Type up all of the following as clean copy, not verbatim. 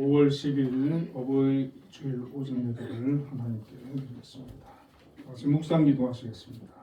5월 10일 어버이 주일 오전 예배를 하나님께 드리겠습니다. 같이 묵상 기도하시겠습니다.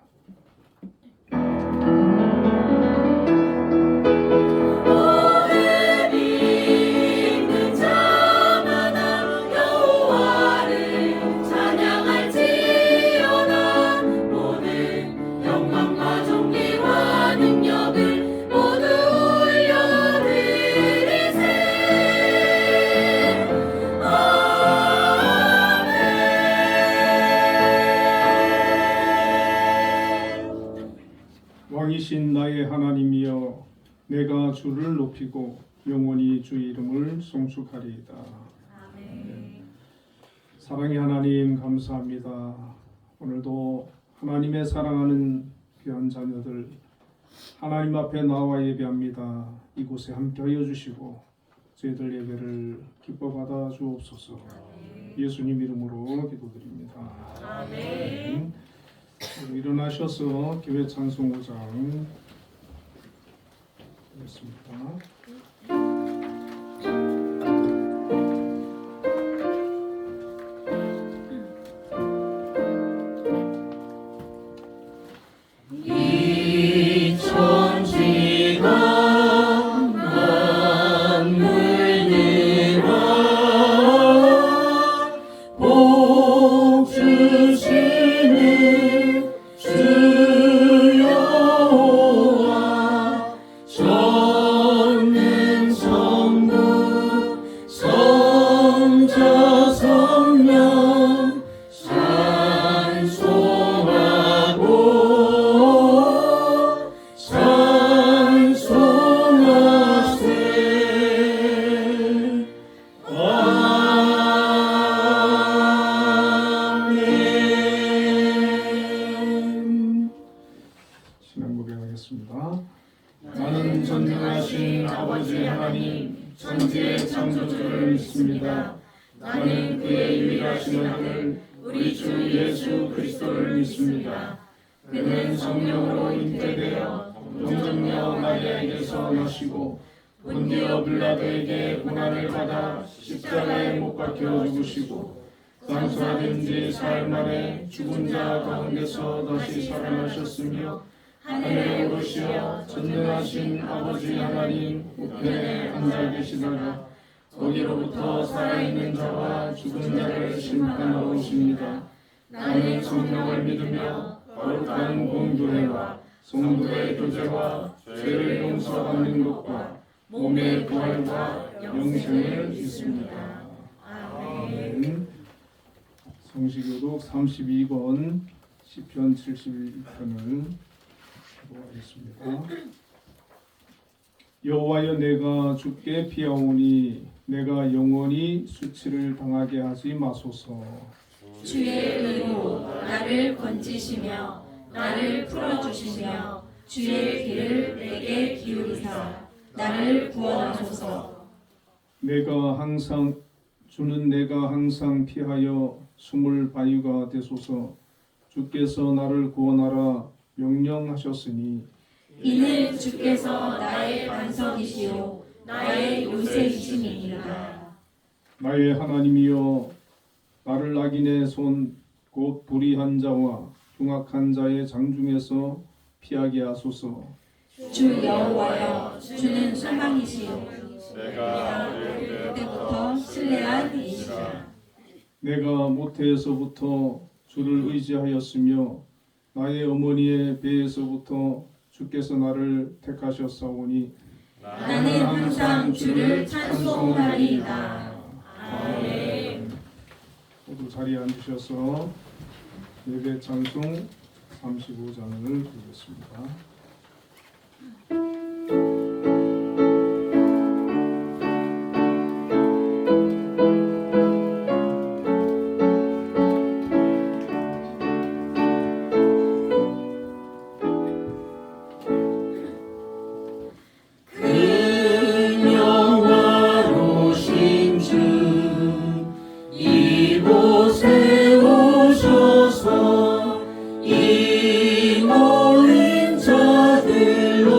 왕이신 나의 하나님이여, 내가 주를 높이고 영원히 주의 이름을 송축하리이다. 아멘. 사랑의 하나님 감사합니다. 오늘도 하나님의 사랑하는 귀한 자녀들 하나님 앞에 나와 예배합니다. 이곳에 함께하여 주시고 저희들 예배를 기뻐 받아 주옵소서. 예수님 이름으로 기도드립니다. 아멘. 일어나셔서 교회 찬송호장 하겠습니다. 나는 전능하신 아버지 하나님 천지의 창조주를 믿습니다. 나는 그의 유일하신 아들 우리 주 예수 그리스도를 믿습니다. 그는 성령으로 잉태되어 동정녀 마리아에게서 나시고 본디오 빌라도에게 고난을 받아 십자가에 못 박혀 죽으시고 장사된 지 사흘 만에 죽은 자 가운데서 다시 살아나셨으며 하늘에 오르시어 전능하신 아버지 하나님 우편에 앉아 계시다가 거기로부터 살아있는 자와 죽은 자를 심판하러 오십니다. 나는 성령을 믿으며 거룩한 공교회와 성도의 교제와 죄를 용서받는 것과 몸의 부활과 영생을 믿습니다. 아멘. 성시교독 32권 시편 71편을 하겠습니다. 여호와여, 내가 주께 피하오니 내가 영원히 수치를 당하게 하지 마소서. 주의 의로 나를 건지시며 나를 풀어주시며 주의 길을 내게 기울이사 나를 구원하소서. 주는 내가 항상 피하여 숨을 바위가 되소서. 주께서 나를 구원하라 명령하셨으니 이는 주께서 나의 반석이시요 나의 요새이심이니라. 나의 하나님이여, 나를 악인의 손 곧 불의한 자와 흉악한 자의 장중에서 피하게 하소서. 주 여호와여, 주는 소망이시요 내가 어릴 때부터 신뢰한 이시라. 내가 모태에서부터 주를 의지하였으며 나의 어머니의 배에서부터 주께서 나를 택하셨사오니 나는 항상 주를 찬송하리이다. 아멘. 모두 자리에 앉으셔서 예배 찬송 35장을 드리겠습니다. 이곳에 오셔서 이 모인 자들로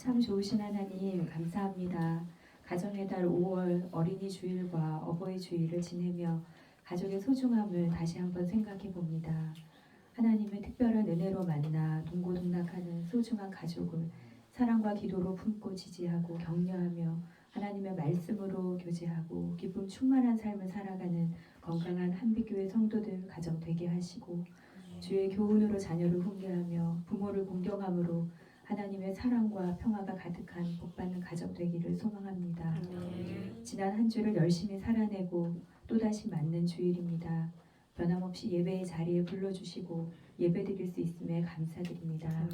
참 좋으신 하나님 감사합니다. 가정의 달 5월 어린이 주일과 어버이 주일을 지내며 가족의 소중함을 다시 한번 생각해 봅니다. 하나님의 특별한 은혜로 만나 동고동락하는 소중한 가족을 사랑과 기도로 품고 지지하고 격려하며 하나님의 말씀으로 교제하고 기쁨 충만한 삶을 살아가는 건강한 한빛교회 성도들 가정 되게 하시고 주의 교훈으로 자녀를 훈계하며 부모를 공경함으로 하나님의 사랑과 평화가 가득한 복받는 가정 되기를 소망합니다. 지난 한 주를 열심히 살아내고 또다시 맞는 주일입니다. 변함없이 예배의 자리에 불러주시고 예배드릴 수 있음에 감사드립니다.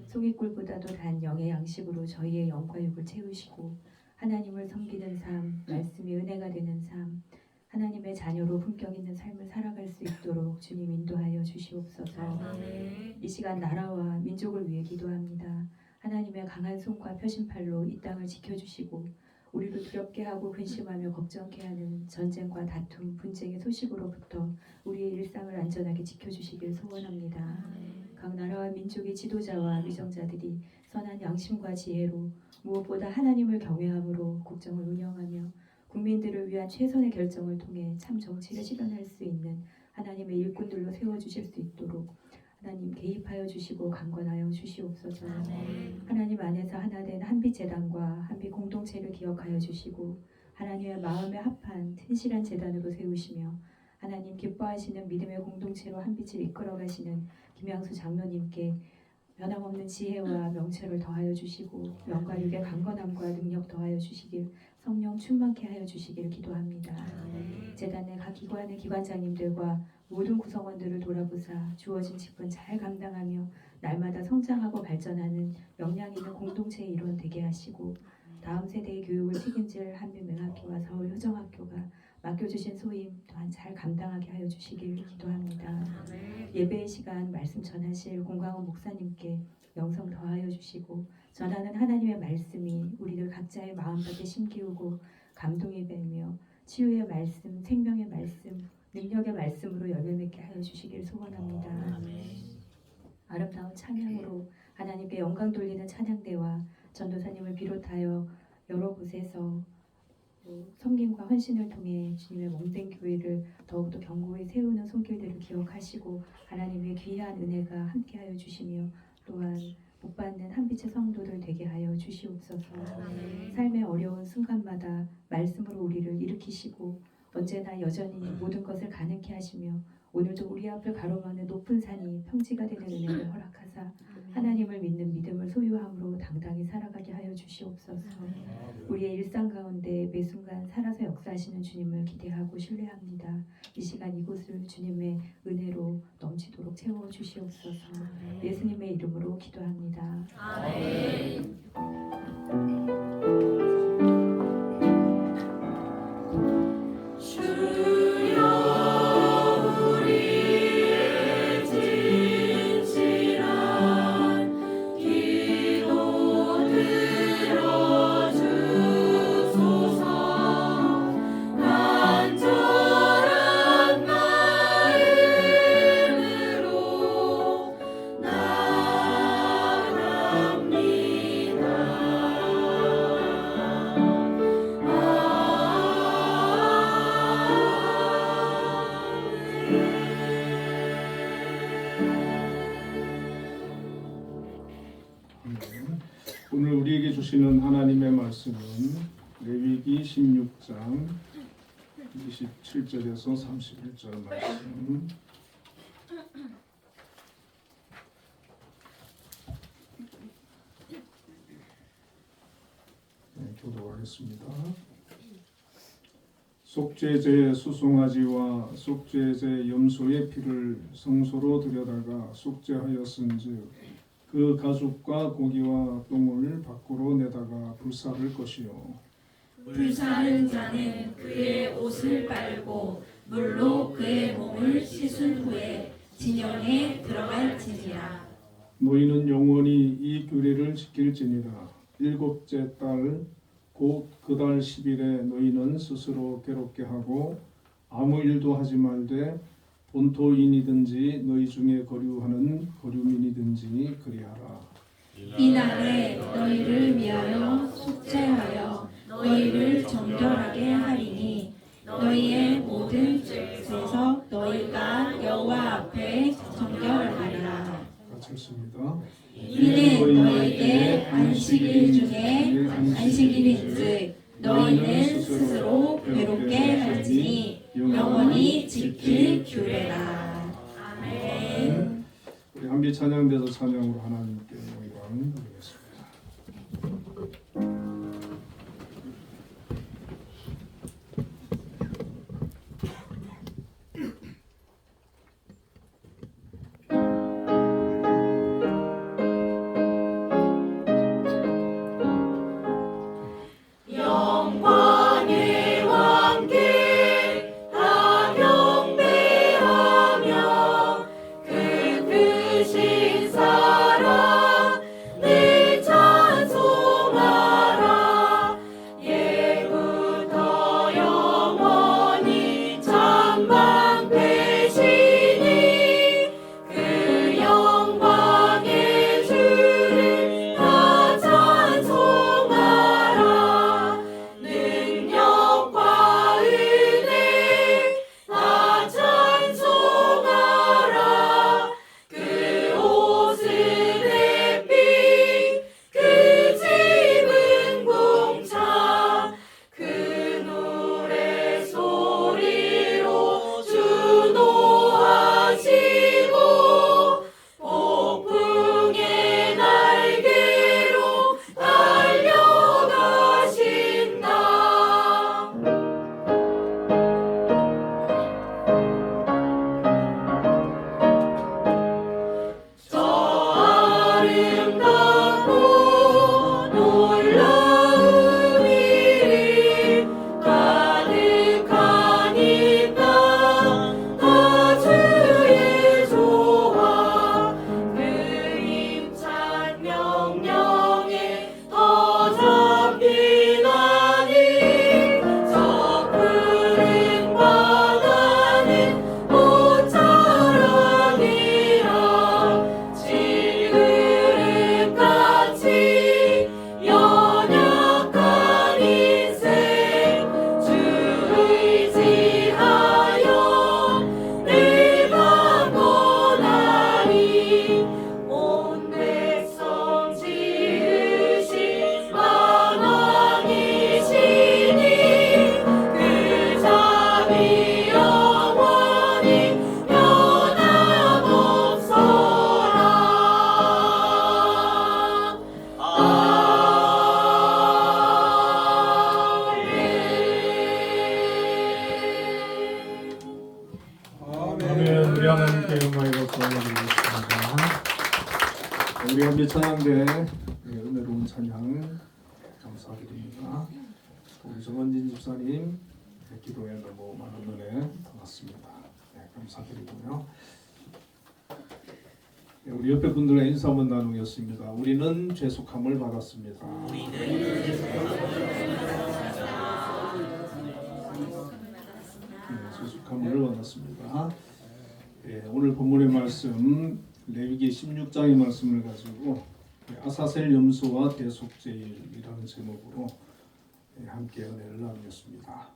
소기꿀보다도 단 영의 양식으로 저희의 영과 육을 채우시고 하나님을 섬기는 삶, 말씀이 은혜가 되는 삶, 하나님의 자녀로 품격 있는 삶을 살아갈 수 있도록 주님 인도하여 주시옵소서. 이 시간 나라와 민족을 위해 기도합니다. 하나님의 강한 손과 표심팔로 이 땅을 지켜주시고 우리를 두렵게 하고 근심하며 걱정케 하는 전쟁과 다툼, 분쟁의 소식으로부터 우리의 일상을 안전하게 지켜주시길 소원합니다. 각 나라와 민족의 지도자와 위정자들이 선한 양심과 지혜로 무엇보다 하나님을 경외함으로 국정을 운영하며 국민들을 위한 최선의 결정을 통해 참 정치를 실현할 수 있는 하나님의 일꾼들로 세워주실 수 있도록 하나님 개입하여 주시고 강권하여 주시옵소서. 하나님 안에서 하나된 한빛재단과 한빛 공동체를 기억하여 주시고 하나님의 마음에 합한 튼실한 재단으로 세우시며 하나님 기뻐하시는 믿음의 공동체로 한빛을 이끌어가시는 김양수 장로님께 변함없는 지혜와 명철을 더하여 주시고 영과 육의 강건함과 능력 더하여 주시길 성령 충만케 하여 주시기를 기도합니다. 재단의 각 기관의 기관장님들과 모든 구성원들을 돌아보사 주어진 직분 잘 감당하며 날마다 성장하고 발전하는 역량 있는 공동체의 일원 되게 하시고 다음 세대의 교육을 책임질 한빛맹학교와 서울효정학교가 맡겨주신 소임 또한 잘 감당하게 하여 주시길 기도합니다. 예배의 시간 말씀 전하실 공광훈 목사님께 영성 더하여 주시고 전하는 하나님의 말씀이 우리들 각자의 마음밭에 심기우고 감동이 되며 치유의 말씀, 생명의 말씀, 능력의 말씀으로 열매 맺게 하여 주시길 소원합니다. 아름다운 찬양으로 하나님께 영광 돌리는 찬양대와 전도사님을 비롯하여 여러 곳에서 섬김과 헌신을 통해 주님의 몸된 교회를 더욱더 견고히 세우는 손길들을 기억하시고 하나님의 귀한 은혜가 함께하여 주시며 또한 복받는 한빛의 성도들 되게 하여 주시옵소서. 삶의 어려운 순간마다 말씀으로 우리를 일으키시고 언제나 여전히 모든 것을 가능케 하시며 오늘도 우리 앞을 가로막는 높은 산이 평지가 되는 은혜를 허락하사 하나님을 믿는 믿음을 소유함으로 당당히 살아가게 하여 주시옵소서. 우리의 일상 가운데 매 순간 살아서 역사하시는 주님을 기대하고 신뢰합니다. 이 시간 이곳을 주님의 은혜로 넘치도록 채워 주시옵소서. 예수님의 이름으로 기도합니다. 아멘. 오늘 우리에게 주시는 하나님의 말씀은 레위기 16장 27절에서 31절 말씀. 교도하겠습니다. 속죄제 수송아지와 속죄제 염소의 피를 성소로 들여다가 속죄하였은즉 그 가죽과 고기와 똥을 밖으로 내다가 불사를 것이요 불사른 자는 그의 옷을 빨고 물로 그의 몸을 씻은 후에 진영에 들어갈지니라. 너희는 영원히 이 규례를 지킬지니라. 일곱째 달 곧 그 달 10일에 너희는 스스로 괴롭게 하고 아무 일도 하지 말되 본토인이든지 너희 중에 거류하는 거류민이든지 그리하라. 이날에 너희를 위하여 속죄하여 너희를 정결하게 하리니 너희의 모든 죄에서 너희가 여호와 앞에 정결하리라. 같이 읽습니다. 이는 너희에게 안식일 중에 안식일인즉 너희는 스스로 괴롭게 할지니 영원히 지킬 규례라. 아멘. 우리 한비 찬양대서 찬양으로 하나님께 영광 드리겠습니다. 영광의 왕께 다 경배하며 그 크신 사랑 늘 찬송하라. 예부터 영원히 찬방되시니 그 영광의 주를 다 찬송하라. 능력과 은혜 다 찬송하라. 그 옷은 햇빛 그 집은 공차 그 노래 소리로 주노하시고 폭풍의 날개로 달려가신다. 저 아름답고 놀라운 일이 가득한 이 땅 다 주의 조화 그 힘찬 명령에 더 잡히나니 저 푸른 바다는 모처럼이라 질그릇같이 연약한 인생 주 의지하여 늘 강건하리. 온 백성 지으신 만왕이시니 그 자비 영원히 변함없어라. 아멘. 우리 하나님께 영광의 박수 올려드리겠습니다. 우리 한비 찬양대 은혜로운 찬양 감사드립니다. 우리 정원진 집사님 기도에 너무 많은 은혜 받았습니다. 감사드리고요. 우리 옆에 분들과 인사 한번 나누겠습니다. 우리는 죄속함을 받았습니다. 죄속함을 받았습니다. 오늘 본문의 말씀 레위기 16장의 말씀을 가지고 아사셀 염소와 대속제일이라는 제목으로 함께 은혜를 나누겠습니다.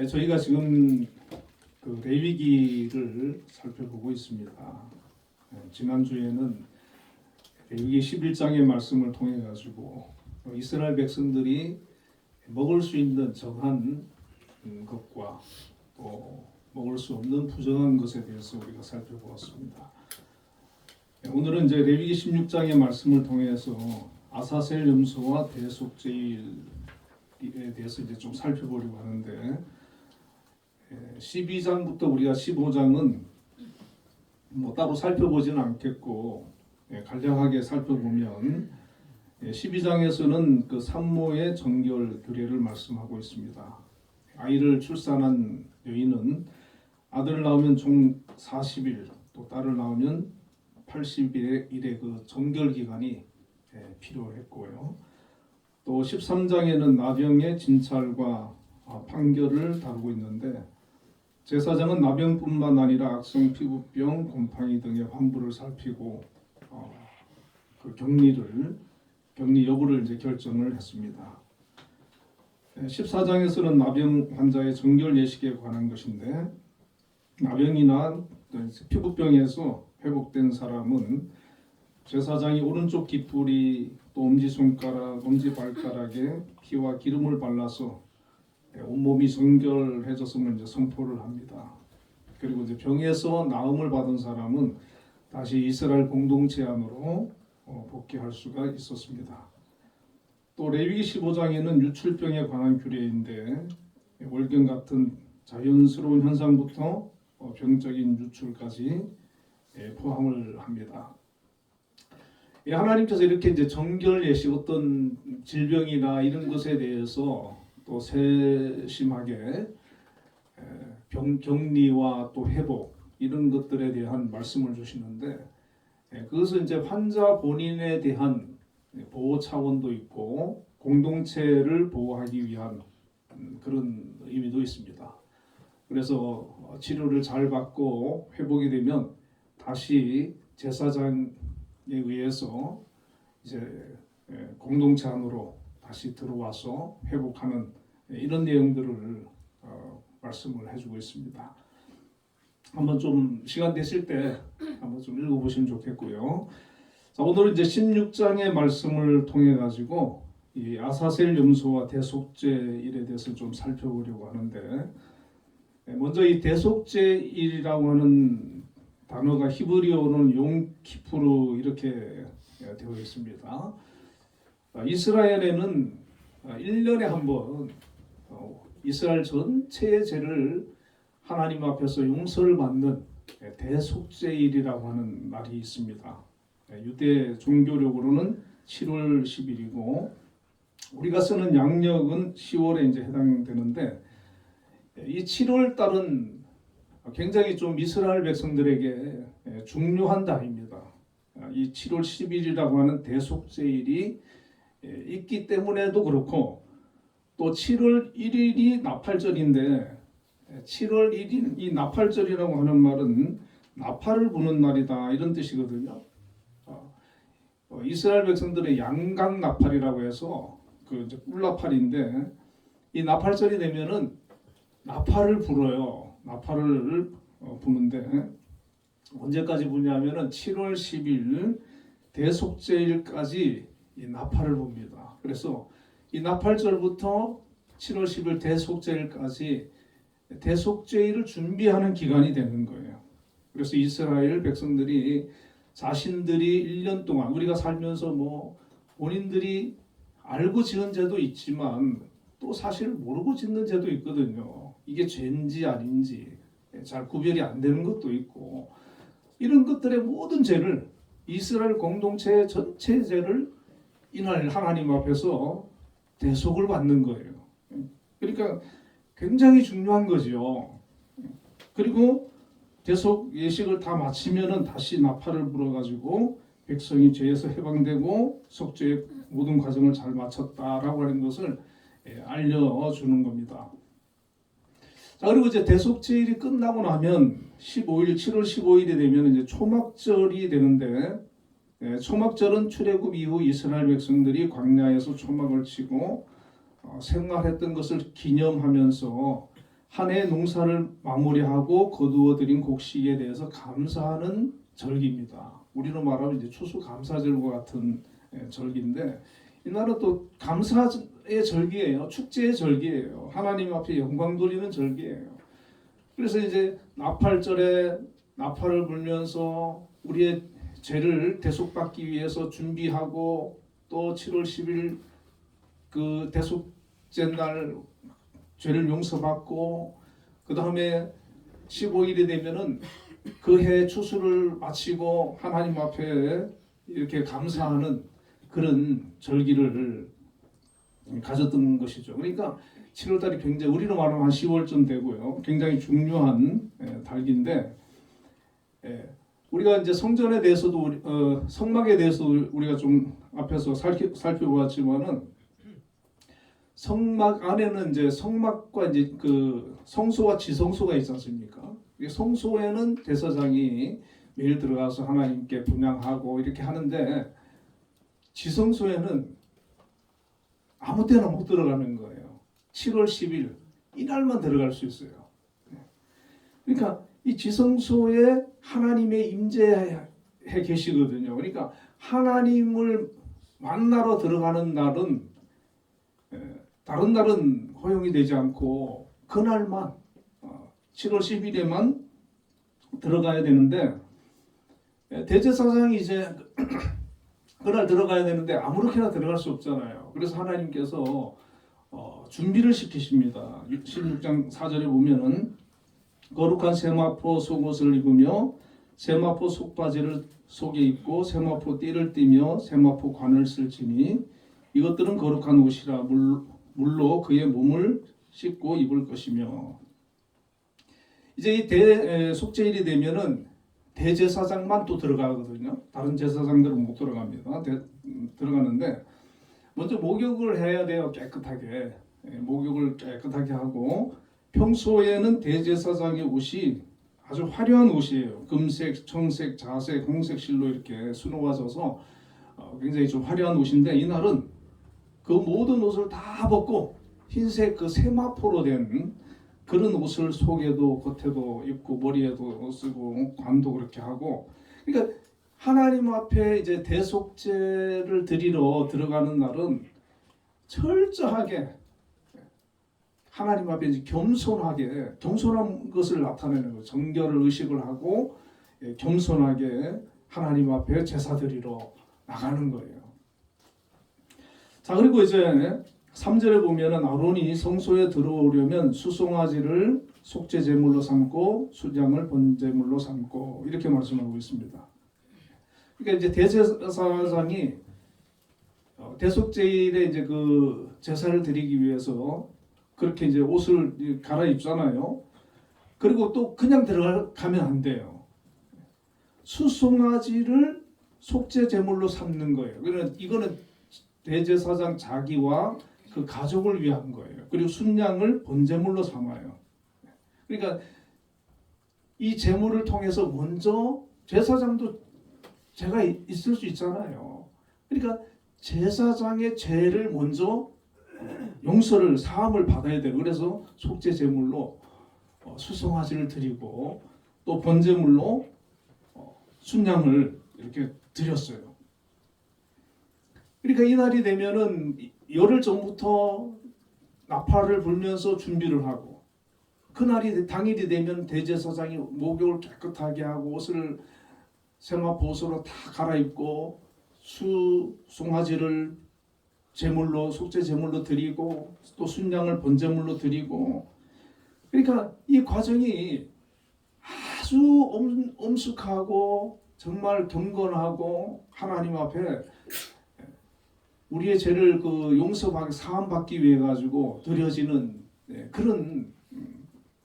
저희가 지금 그 레위기를 살펴보고 있습니다. 지난주에는 레위기 11장의 말씀을 통해 가지고 이스라엘 백성들이 먹을 수 있는 정한 것과 또 먹을 수 없는 부정한 것에 대해서 우리가 살펴보았습니다. 오늘은 이제 레위기 16장의 말씀을 통해서 아사셀 염소와 대속제일에 대해서 이제 좀 살펴보려고 하는데 12장부터 우리가 15장은 뭐 따로 살펴보지는 않겠고 간략하게 살펴보면 12장에서는 그 산모의 정결 규례를 말씀하고 있습니다. 아이를 출산한 여인은 아들을 낳으면 총 40일 또 딸을 낳으면 80일의 그 정결 기간이 필요했고요. 또 13장에는 나병의 진찰과 판결을 다루고 있는데 제사장은 나병뿐만 아니라 악성 피부병, 곰팡이 등의 환부를 살피고 그 격리 여부를 이제 결정을 했습니다. 14장에서는 나병 환자의 정결 예식에 관한 것인데, 나병이나 피부병에서 회복된 사람은 제사장이 오른쪽 깃불이 또 엄지손가락, 엄지발가락에 피와 기름을 발라서 온몸이 정결해졌음을 이제 선포를 합니다. 그리고 이제 병에서 나음을 받은 사람은 다시 이스라엘 공동체 안으로 복귀할 수가 있었습니다. 또 레위기 15장에는 유출병에 관한 규례인데, 월경 같은 자연스러운 현상부터 병적인 유출까지 포함을 합니다. 하나님께서 이렇게 이제 정결 예식, 어떤 질병이나 이런 것에 대해서 또 세심하게 격리와 또 회복 이런 것들에 대한 말씀을 주시는데, 그것은 이제 환자 본인에 대한 보호 차원도 있고 공동체를 보호하기 위한 그런 의미도 있습니다. 그래서 치료를 잘 받고 회복이 되면 다시 제사장에 의해서 이제 공동체 안으로 다시 들어와서 회복하는 이런 내용들을 말씀을 해주고 있습니다. 한번 좀 시간 되실 때 한번 좀 읽어보시면 좋겠고요. 자, 오늘은 이제 16장의 말씀을 통해 가지고 이 아사셀 염소와 대속죄일에 대해서 좀 살펴보려고 하는데, 먼저 이 대속죄일이라고 하는 단어가 히브리어로는 용키푸르 이렇게 되어 있습니다. 이스라엘에는 1년에 한 번 이스라엘 전체의 죄를 하나님 앞에서 용서를 받는 대속죄일이라고 하는 날이 있습니다. 유대 종교력으로는 7월 10일이고 우리가 쓰는 양력은 10월에 이제 해당되는데, 이 7월 달은 굉장히 좀 이스라엘 백성들에게 중요한 달입니다. 이 7월 10일이라고 하는 대속죄일이 있기 때문에도 그렇고, 또 7월 1일이 나팔절인데 7월 1일 이 나팔절이라고 하는 말은 나팔을 부는 날이다 이런 뜻이거든요. 이스라엘 백성들의 양각 나팔이라고 해서 그 이제 꿀나팔인데, 이 나팔절이 되면은 나팔을 불어요. 나팔을 부는데 언제까지 부냐면은 7월 10일 대속죄일까지 이 나팔을 붑니다. 그래서 이 나팔절부터 7월 10일 대속죄일까지 대속죄일을 준비하는 기간이 되는 거예요. 그래서 이스라엘 백성들이 자신들이 1년 동안 우리가 살면서 뭐 본인들이 알고 지은 죄도 있지만 또 사실 모르고 짓는 죄도 있거든요. 이게 죄인지 아닌지 잘 구별이 안 되는 것도 있고, 이런 것들의 모든 죄를, 이스라엘 공동체 전체 죄를 이날 하나님 앞에서 대속을 받는 거예요. 그러니까 굉장히 중요한 거죠. 그리고 대속 예식을 다 마치면은 다시 나팔을 불어가지고 백성이 죄에서 해방되고 속죄의 모든 과정을 잘 마쳤다라고 하는 것을 알려주는 겁니다. 자, 그리고 이제 대속죄일이 끝나고 나면 7월 15일이 되면 이제 초막절이 되는데, 초막절은 출애굽 이후 이스라엘 백성들이 광야에서 초막을 치고 생활했던 것을 기념하면서 한 해 농사를 마무리하고 거두어들인 곡식에 대해서 감사하는 절기입니다. 우리로 말하면 이제 추수감사절과 같은 절기인데, 이날은 또 감사의 절기예요. 축제의 절기예요. 하나님 앞에 영광 돌리는 절기예요. 그래서 이제 나팔절에 나팔을 불면서 우리의 죄를 대속받기 위해서 준비하고, 또 7월 10일 그 대속죄 날 죄를 용서받고, 그 다음에 15일이 되면은 그 해 추수를 마치고 하나님 앞에 이렇게 감사하는 그런 절기를 가졌던 것이죠. 그러니까 7월달이 굉장히, 우리로 말하면 한 10월쯤 되고요, 굉장히 중요한 달기인데, 우리가 이제 성전에 대해서도 성막에 대해서도 우리가 좀 앞에서 살펴보았지만은, 성막 안에는 이제 성막과 이제 그 성소와 지성소가 있지 않습니까? 성소에는 대사장이 매일 들어가서 하나님께 분향하고 이렇게 하는데, 지성소에는 아무 때나 못 들어가는 거예요. 7월 10일 이날만 들어갈 수 있어요. 그러니까 이 지성소에 하나님의 임재해 계시거든요. 그러니까 하나님을 만나러 들어가는 날은 다른 날은 허용이 되지 않고 그날만 7월 10일에만 들어가야 되는데 대제사장이 이제 그날 들어가야 되는데 아무렇게나 들어갈 수 없잖아요. 그래서 하나님께서 준비를 시키십니다. 16장 4절에 보면은 거룩한 세마포 속옷을 입으며 세마포 속바지를 속에 입고 세마포 띠를 띠며 세마포 관을 쓸지니 이것들은 거룩한 옷이라 물로 그의 몸을 씻고 입을 것이며. 이제 이 속죄일이 되면은 대제사장만 또 들어가거든요. 다른 제사장들은 못 들어갑니다. 들어가는데 먼저 목욕을 해야 돼요. 깨끗하게. 목욕을 깨끗하게 하고 평소에는 대제사장의 옷이 아주 화려한 옷이에요. 금색, 청색, 자색, 홍색 실로 이렇게 수놓아 져서 굉장히 좀 화려한 옷인데 이날은 그 모든 옷을 다 벗고 흰색 그 세마포로 된 그런 옷을 속에도 겉에도 입고 머리에도 쓰고 관도 그렇게 하고. 그러니까 하나님 앞에 이제 대속죄를 드리러 들어가는 날은 철저하게 하나님 앞에 이제 겸손한 것을 나타내는 거예요. 정결을 의식을 하고 겸손하게 하나님 앞에 제사 드리러 나가는 거예요. 자, 그리고 이제 3절에 보면은 아론이 성소에 들어오려면 수송아지를 속죄 제물로 삼고 순양을 번제물로 삼고 이렇게 말씀하고 있습니다. 그러니까 이제 대제사장이 대속죄일에 이제 그 제사를 드리기 위해서 그렇게 이제 옷을 갈아입잖아요. 그리고 또 그냥 들어가면 안 돼요. 수송아지를 속죄 제물로 삼는 거예요. 그러니까 이거는 대제사장 자기와 그 가족을 위한 거예요. 그리고 순양을 번제물로 삼아요. 그러니까 이 제물을 통해서 먼저 제사장도 죄가 있을 수 있잖아요. 그러니까 제사장의 죄를 먼저 용서를 사함을 받아야 돼요. 그래서 속죄 제물로 수송아지를 드리고 또 번제물로 순양을 이렇게 드렸어요. 그러니까 이 날이 되면은 열흘 전부터 나팔을 불면서 준비를 하고 그 당일이 되면 대제사장이 목욕을 깨끗하게 하고 옷을 세마포 옷으로 다 갈아입고 수송아지를 제물로 속죄 제물로 드리고 또 순양을 번제물로 드리고. 그러니까 이 과정이 아주 엄숙하고 정말 경건하고 하나님 앞에 우리의 죄를 그 용서받기 사함받기 위해 가지고 드려지는 그런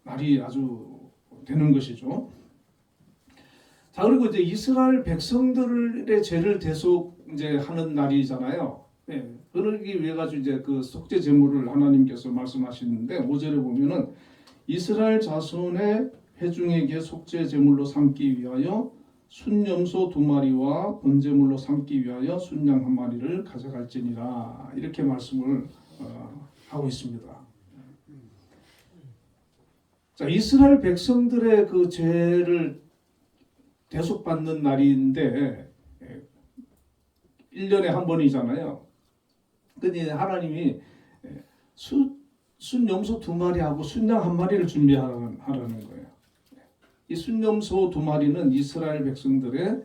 날이 아주 되는 것이죠. 자, 그리고 이제 이스라엘 백성들의 죄를 대속 이제 하는 날이잖아요. 그러기 위해 가지고 이제 그 속죄 제물을 하나님께서 말씀하시는데 5절에 보면은 이스라엘 자손의 회중에게 속죄 제물로 삼기 위하여 순염소 2마리와 번제물로 삼기 위하여 순양 1마리를 가져갈지니라 이렇게 말씀을 하고 있습니다. 자, 이스라엘 백성들의 그 죄를 대속받는 날인데 1년에 한 번이잖아요. 근데 하나님이 순염소 2마리하고 순양 1마리를 준비하라는 거예요. 이 순염소 2마리는 이스라엘 백성들의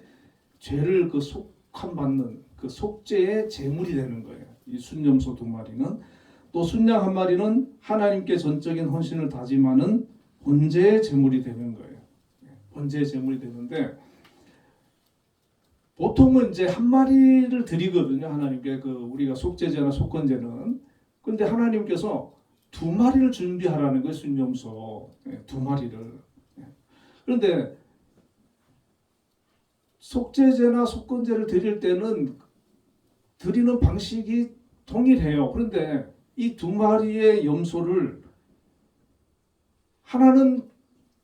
죄를 그 속함받는 그 속죄의 제물이 되는 거예요. 이 순염소 2마리는 또 순양 1마리는 하나님께 전적인 헌신을 다짐하는 번제의 제물이 되는 거예요. 번제의 제물이 되는데 보통은 이제 1마리를 드리거든요. 하나님께 그 우리가 속죄제나 속건제는. 근데 하나님께서 2마리를 준비하라는 거예요. 순염소 2마리를. 그런데 속죄제나 속건제를 드릴 때는 드리는 방식이 동일해요. 그런데 이 2마리의 염소를 하나는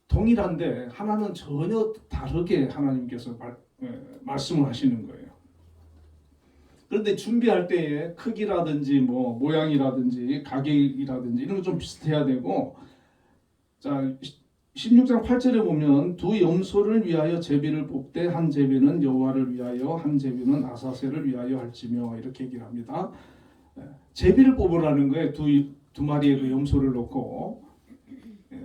동일한데 하나는 전혀 다르게 하나님께서 말씀을 하시는 거예요. 그런데 준비할 때에 크기라든지 뭐 모양이라든지 가격이라든지 이런 거 좀 비슷해야 되고, 자 16장 8절에 보면 두 염소를 위하여 제비를 뽑되 한 제비는 여호와를 위하여 한 제비는 아사셀을 위하여 할지며 이렇게 얘기를 합니다. 제비를 뽑으라는 거예요. 두 마리의 그 염소를 놓고.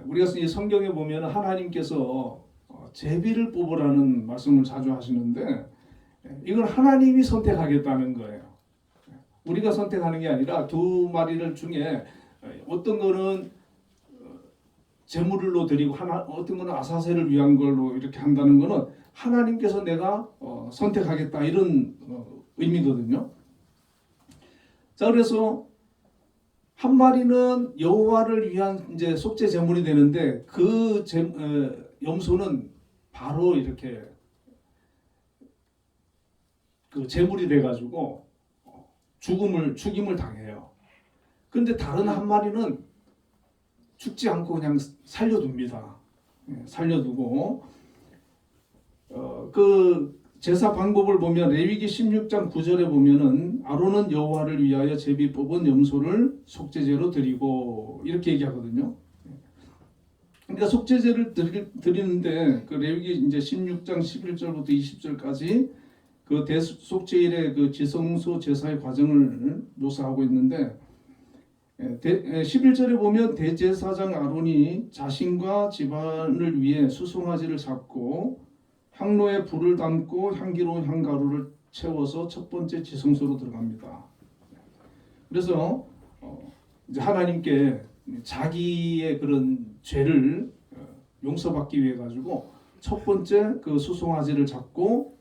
우리가 이 성경에 보면 하나님께서 제비를 뽑으라는 말씀을 자주 하시는데, 이건 하나님이 선택하겠다는 거예요. 우리가 선택하는 게 아니라 두 마리를 중에 어떤 거는 제물로 드리고 어떤 거는 아사셀을 위한 걸로 이렇게 한다는 거는 하나님께서 내가 선택하겠다 이런 의미거든요. 자, 그래서 한 마리는 여호와를 위한 이제 속죄 제물이 되는데 그 염소는 바로 이렇게 그 제물이 돼가지고 죽임을 당해요. 근데 다른 한 마리는 죽지 않고 그냥 살려둡니다. 살려두고 그 제사 방법을 보면 레위기 16장 9절에 보면은 아론은 여호와를 위하여 제비 뽑은 염소를 속죄제로 드리고 이렇게 얘기하거든요. 그러니까 속죄제를 드리는데 그 레위기 이제 16장 11절부터 20절까지 그 대속죄일의 그 지성소 제사의 과정을 묘사하고 있는데, 11절에 보면 대제사장 아론이 자신과 집안을 위해 수송아지를 잡고 향로에 불을 담고 향기로운 향가루를 채워서 첫 번째 지성소로 들어갑니다. 그래서 이제 하나님께 자기의 그런 죄를 용서받기 위해 가지고 첫 번째 그 수송아지를 잡고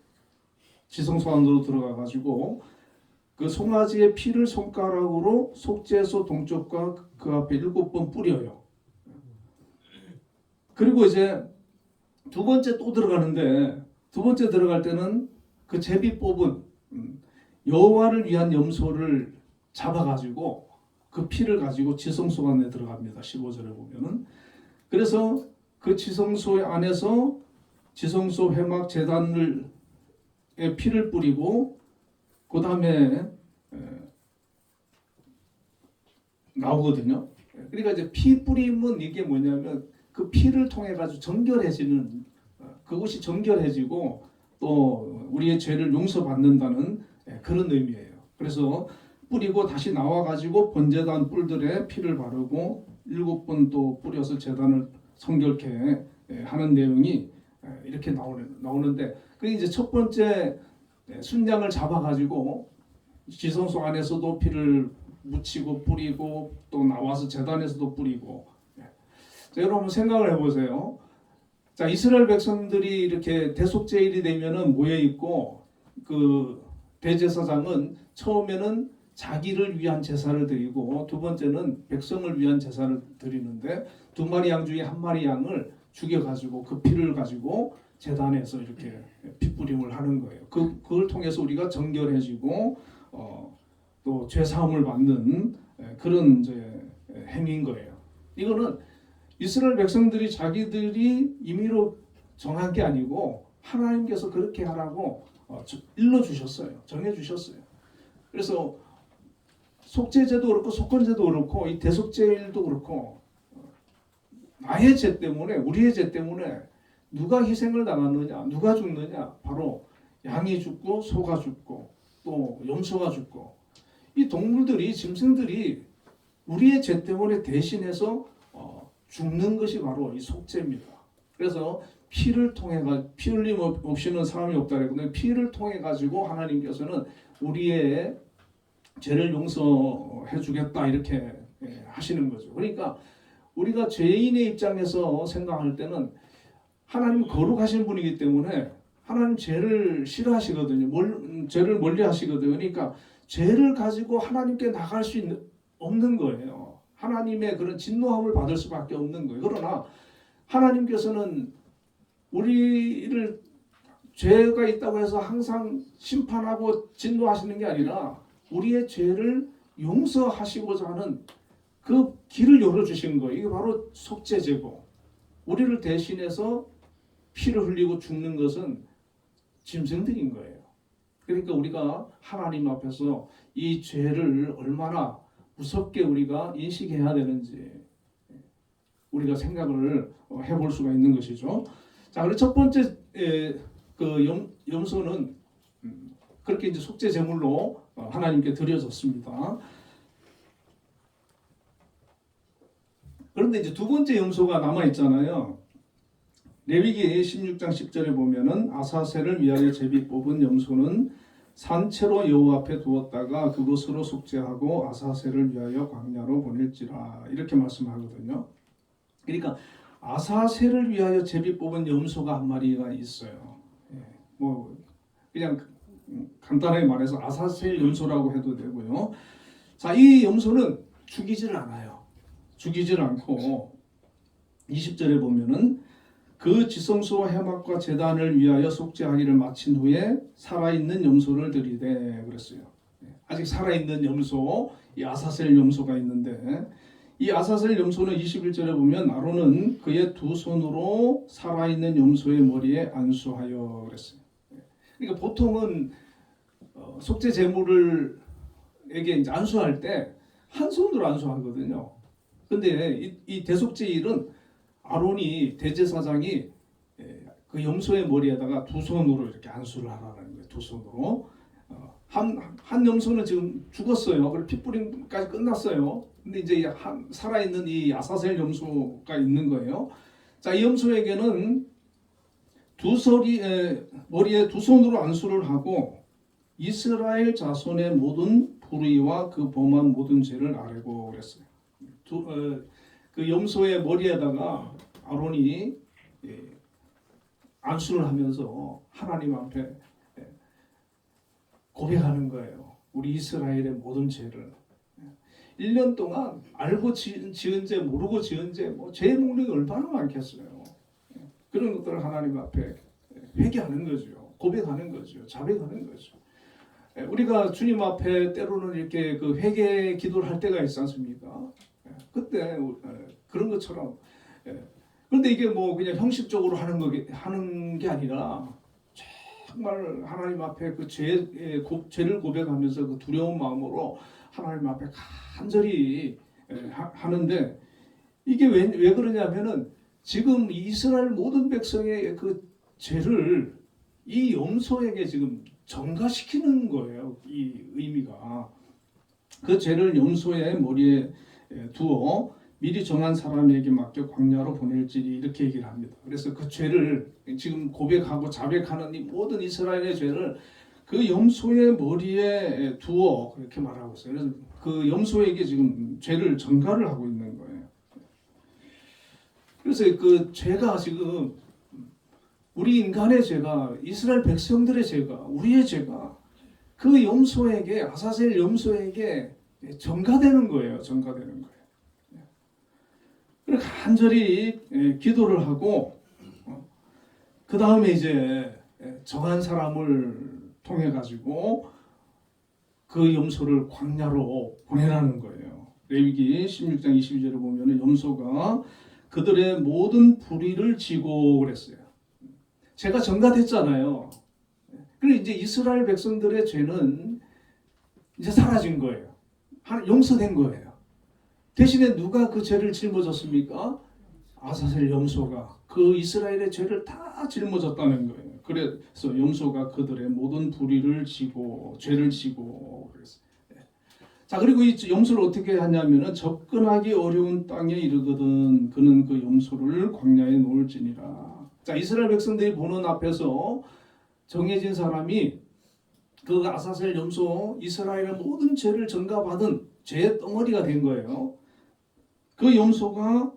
지성소 안으로 들어가 가지고 그 송아지의 피를 손가락으로 속죄소 동쪽과 그 앞에 7번 뿌려요. 그리고 이제 두 번째 또 들어가는데, 두 번째 들어갈 때는 그 제비 뽑은 여호와를 위한 염소를 잡아가지고 그 피를 가지고 지성소 안에 들어갑니다. 15절에 보면은. 그래서 그 지성소 안에서 지성소 회막 제단을 피를 뿌리고 그 다음에 나오거든요. 그러니까 이제 피 뿌림은 이게 뭐냐면 그 피를 통해 가지고 정결해지는, 그것이 정결해지고 또 우리의 죄를 용서받는다는 그런 의미예요. 그래서 뿌리고 다시 나와 가지고 번제단 뿔들에 피를 바르고 7번 또 뿌려서 제단을 성결케 하는 내용이 이렇게 나오는데, 그게 이제 첫 번째 순양을 잡아 가지고 지성소 안에서도 피를 묻히고 뿌리고 또 나와서 제단에서도 뿌리고. 자, 여러분 생각을 해보세요. 자, 이스라엘 백성들이 이렇게 대속죄일이 되면은 모여 있고 그 대제사장은 처음에는 자기를 위한 제사를 드리고 두 번째는 백성을 위한 제사를 드리는데, 두 마리 양 중에 한 마리 양을 죽여가지고 그 피를 가지고 제단에서 이렇게 피 뿌림을 하는 거예요. 그걸 통해서 우리가 정결해지고 또 죄 사함을 받는 그런 이제 행위인 거예요. 이거는 이스라엘 백성들이 자기들이 임의로 정한 게 아니고 하나님께서 그렇게 하라고 일러 주셨어요. 정해 주셨어요. 그래서 속죄제도 그렇고 속건제도 그렇고 이 대속죄일도 그렇고 나의 죄 때문에, 우리의 죄 때문에 누가 희생을 당하느냐, 누가 죽느냐, 바로 양이 죽고 소가 죽고 또 염소가 죽고, 이 동물들이, 짐승들이 우리의 죄 때문에 대신해서 죽는 것이 바로 이 속죄입니다. 그래서 피를 통해 피 흘림 없이는 사람이 없다 그랬거든요. 피를 통해 가지고 하나님께서는 우리의 죄를 용서해 주겠다 이렇게 하시는 거죠. 그러니까 우리가 죄인의 입장에서 생각할 때는 하나님 거룩하신 분이기 때문에 하나님 죄를 싫어하시거든요. 죄를 멀리 하시거든요. 그러니까 죄를 가지고 하나님께 나갈 수 없는 거예요. 하나님의 그런 진노함을 받을 수밖에 없는 거예요. 그러나 하나님께서는 우리를 죄가 있다고 해서 항상 심판하고 진노하시는 게 아니라 우리의 죄를 용서하시고자 하는 그 길을 열어주신 거예요. 이게 바로 속죄제고, 우리를 대신해서 피를 흘리고 죽는 것은 짐승들인 거예요. 그러니까 우리가 하나님 앞에서 이 죄를 얼마나 무섭게 우리가 인식해야 되는지 우리가 생각을 해볼 수가 있는 것이죠. 자, 그리고 첫 번째 그 염소는 그렇게 이제 속죄 제물로 하나님께 드려졌습니다. 그런데 이제 두 번째 염소가 남아 있잖아요. 레위기 16장 10절에 보면은 아사셀을 위하여 제비 뽑은 염소는 산채로 여호와 앞에 두었다가 그것으로 속죄하고 아사셀을 위하여 광야로 보낼지라 이렇게 말씀하거든요. 그러니까 아사셀을 위하여 제비 뽑은 염소가 한 마리가 있어요. 뭐 그냥 간단하게 말해서 아사셀 염소라고 해도 되고요. 자, 이 염소는 죽이질 않아요. 죽이질 않고 20절에 보면은 그 지성소와 해막과 제단을 위하여 속죄하기를 마친 후에 살아있는 염소를 드리되 그랬어요. 아직 살아있는 염소, 이 아사셀 염소가 있는데 이 아사셀 염소는 21절에 보면 아론은 그의 두 손으로 살아있는 염소의 머리에 안수하여 그랬어요. 그러니까 보통은 속죄 제물을 에게 이제 안수할 때 한 손으로 안수하거든요. 근데 이 대속죄일은 아론이 대제사장이 그 염소의 머리에다가 두 손으로 이렇게 안수를 하라는 거예요. 두 손으로. 한 염소는 지금 죽었어요. 그리고 피 뿌림까지 끝났어요. 근데 이제 살아있는 이 아사셀 염소가 있는 거예요. 자, 이 염소에게는 머리에 두 손으로 안수를 하고 이스라엘 자손의 모든 불의와 그 범한 모든 죄를 아뢰고 그랬어요. 그 염소의 머리에다가 아론이 안수를 하면서 하나님 앞에 고백하는 거예요. 우리 이스라엘의 모든 죄를 1년 동안 알고 지은 죄, 모르고 지은 죄, 죄의 목록이 얼마나 많겠어요. 그런 것들을 하나님 앞에 회개하는 거죠. 고백하는 거죠. 자백하는 거죠. 우리가 주님 앞에 때로는 이렇게 그 회개 기도를 할 때가 있지 않습니까? 그때 그런 것처럼. 그런데 이게 뭐 그냥 형식적으로 하는 게 아니라 정말 하나님 앞에 그 죄를 고백하면서 그 두려운 마음으로 하나님 앞에 간절히 하는데 이게 왜 그러냐면은 지금 이스라엘 모든 백성의 그 죄를 이 염소에게 지금 전가시키는 거예요. 이 의미가. 그 죄를 염소의 머리에 두어 미리 정한 사람에게 맡겨 광야로 보낼지니 이렇게 얘기를 합니다. 그래서 그 죄를 지금 고백하고 자백하는 이 모든 이스라엘의 죄를 그 염소의 머리에 두어 그렇게 말하고 있어요. 그래서 그 염소에게 지금 죄를 전가를 하고 있는 거예요. 그래서 그 죄가 지금 우리 인간의 죄가 이스라엘 백성들의 죄가 우리의 죄가 그 염소에게 아사셀 염소에게 전가되는 거예요. 전가되는 거예요. 그래서 간절히 기도를 하고 그 다음에 이제 정한 사람을 통해 가지고 그 염소를 광야로 보내라는 거예요. 레위기 16장 22절에 보면 염소가 그들의 모든 불의를 지고 그랬어요. 죄가 전가됐잖아요. 그리고 이제 이스라엘 백성들의 죄는 이제 사라진 거예요. 용서된 거예요. 대신에 누가 그 죄를 짊어졌습니까? 아사셀 염소가 그 이스라엘의 죄를 다 짊어졌다는 거예요. 그래서 염소가 그들의 모든 불의를 지고 죄를 지고 그랬어요. 자, 그리고 이 염소를 어떻게 하냐면은 접근하기 어려운 땅에 이르거든 그는 그 염소를 광야에 놓을지니라. 자, 이스라엘 백성들이 보는 앞에서 정해진 사람이 그 아사셀 염소 이스라엘의 모든 죄를 전가받은 죄의 덩어리가 된 거예요. 그 염소가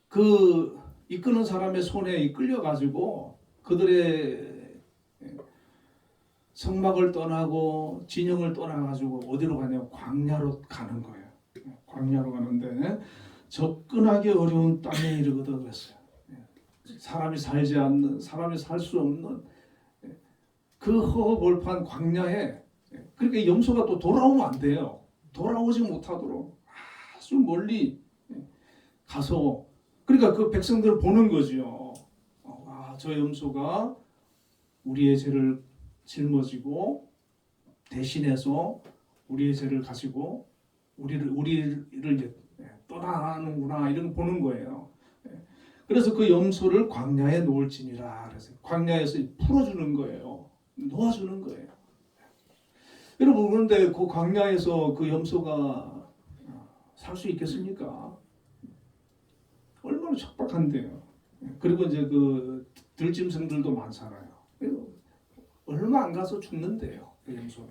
그 이끄는 사람의 손에 이끌려 가지고 그들의 성막을 떠나고 진영을 떠나 가지고 어디로 가냐고 광야로 가는 거예요. 광야로 가는데 접근하기 어려운 땅에 이르거든 그랬어요. 사람이 살지 않는, 사람이 살 수 없는 그 허허벌판 광야에 그러니까 염소가 또 돌아오면 안 돼요. 돌아오지 못하도록 아주 멀리 가서 그러니까 그 백성들을 보는 거죠. 저 염소가 우리의 죄를 짊어지고 대신해서 우리의 죄를 가지고 우리를 이제 떠나는구나 이런 거 보는 거예요. 그래서 그 염소를 광야에 놓을지니라. 그래서 광야에서 풀어주는 거예요. 놓아주는 거예요. 여러분 그런데 그 광야에서 그 염소가 살 수 있겠습니까? 얼마나 척박한데요. 그리고 이제 그 들짐승들도 많잖아요. 얼마 안 가서 죽는데요. 그 염소는.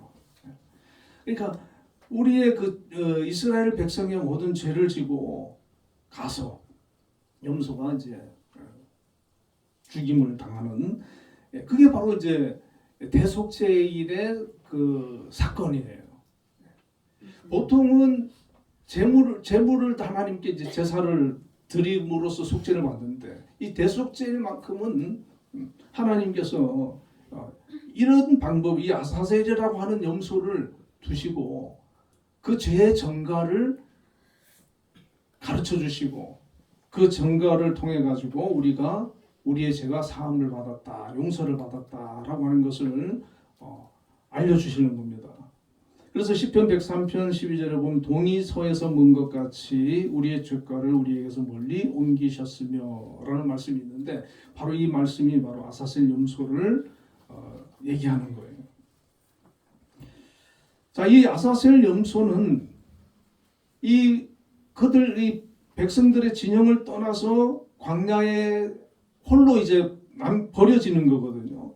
그러니까 우리의 그 이스라엘 백성의 모든 죄를 지고 가서 염소가 이제 죽임을 당하는 그게 바로 이제 대속죄일의 그 사건이에요. 보통은 제물을 하나님께 이제 제사를 드림으로써 속죄를 받는데 이 대속죄일만큼은 하나님께서 이런 방법, 이 아사셀이라고 하는 염소를 두시고 그 죄의 전가를 가르쳐 주시고 그 전가를 통해 가지고 우리가 우리의 죄가 사함을 받았다, 용서를 받았다라고 하는 것을 알려주시는 겁니다. 그래서 시편 103편 12절에 보면 동이 서에서 먼 것 같이 우리의 죄가를 우리에게서 멀리 옮기셨으며 라는 말씀이 있는데 바로 이 말씀이 바로 아사셀 염소를 얘기하는 거예요. 자, 이 아사셀 염소는 이 백성들의 진영을 떠나서 광야에 홀로 이제 버려지는 거거든요.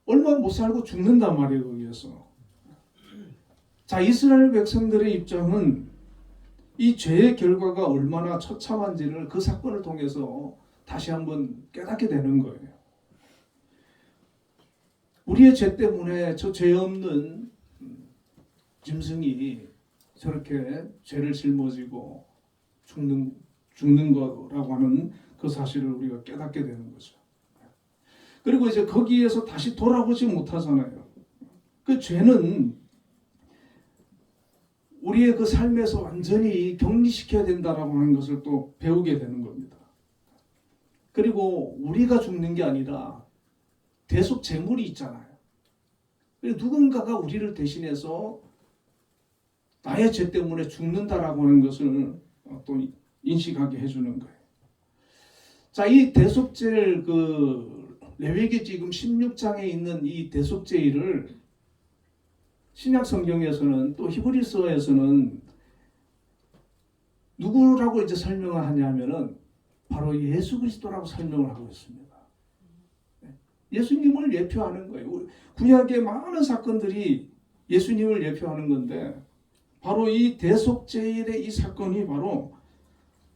얼마 못 살고 죽는단 말이에요, 거기에서. 자, 이스라엘 백성들의 입장은 이 죄의 결과가 얼마나 처참한지를 그 사건을 통해서 다시 한번 깨닫게 되는 거예요. 우리의 죄 때문에 저 죄 없는 짐승이 저렇게 죄를 짊어지고 죽는 거라고 하는 그 사실을 우리가 깨닫게 되는 거죠. 그리고 이제 거기에서 다시 돌아오지 못하잖아요. 그 죄는 우리의 그 삶에서 완전히 격리시켜야 된다라고 하는 것을 또 배우게 되는 겁니다. 그리고 우리가 죽는 게 아니라 대속 제물이 있잖아요. 누군가가 우리를 대신해서 나의 죄 때문에 죽는다라고 하는 것을 또 인식하게 해주는 거예요. 자, 이 대속죄를 그 레위기 지금 16장에 있는 이 대속죄를 신약 성경에서는 또 히브리서에서는 누구라고 이제 설명을 하냐면은 바로 예수 그리스도라고 설명을 하고 있습니다. 예수님을 예표하는 거예요. 구약의 많은 사건들이 예수님을 예표하는 건데 바로 이 대속죄일의 이 사건이 바로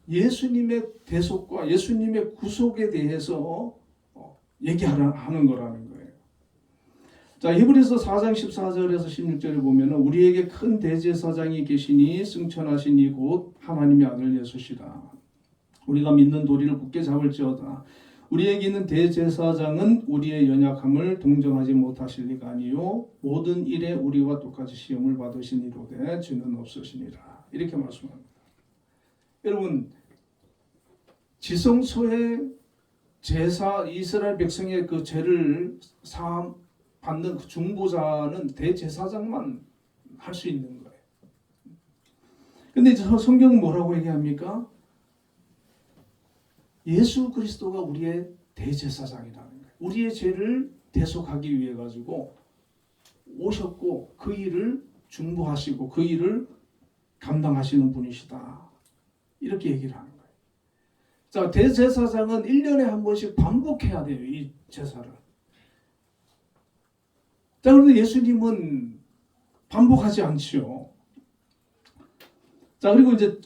예수님의 대속과 예수님의 구속에 대해서 얘기하는 거라는 거예요. 자, 히브리서 4장 14절에서 16절에 보면 우리에게 큰 대제사장이 계시니 승천하신 이 곧 하나님의 아들 예수시라. 우리가 믿는 도리를 굳게 잡을지어다. 우리에게 있는 대제사장은 우리의 연약함을 동정하지 못하실 리가 아니요 모든 일에 우리와 똑같이 시험을 받으시니로되 죄는 없으시니라. 이렇게 말씀합니다. 여러분, 지성소의 제사 이스라엘 백성의 그 죄를 사함 받는 그 중보자는 대제사장만 할 수 있는 거예요. 근데 성경은 뭐라고 얘기합니까? 예수 그리스도가 우리의 대제사장이라는 거예요. 우리의 죄를 대속하기 위해 가지고 오셨고 그 일을 중보하시고 그 일을 감당하시는 분이시다. 이렇게 얘기를 하는 거예요. 자, 대제사장은 1년에 한 번씩 반복해야 돼요. 이 제사를. 자, 그런데 예수님은 반복하지 않지요. 자, 그리고 이제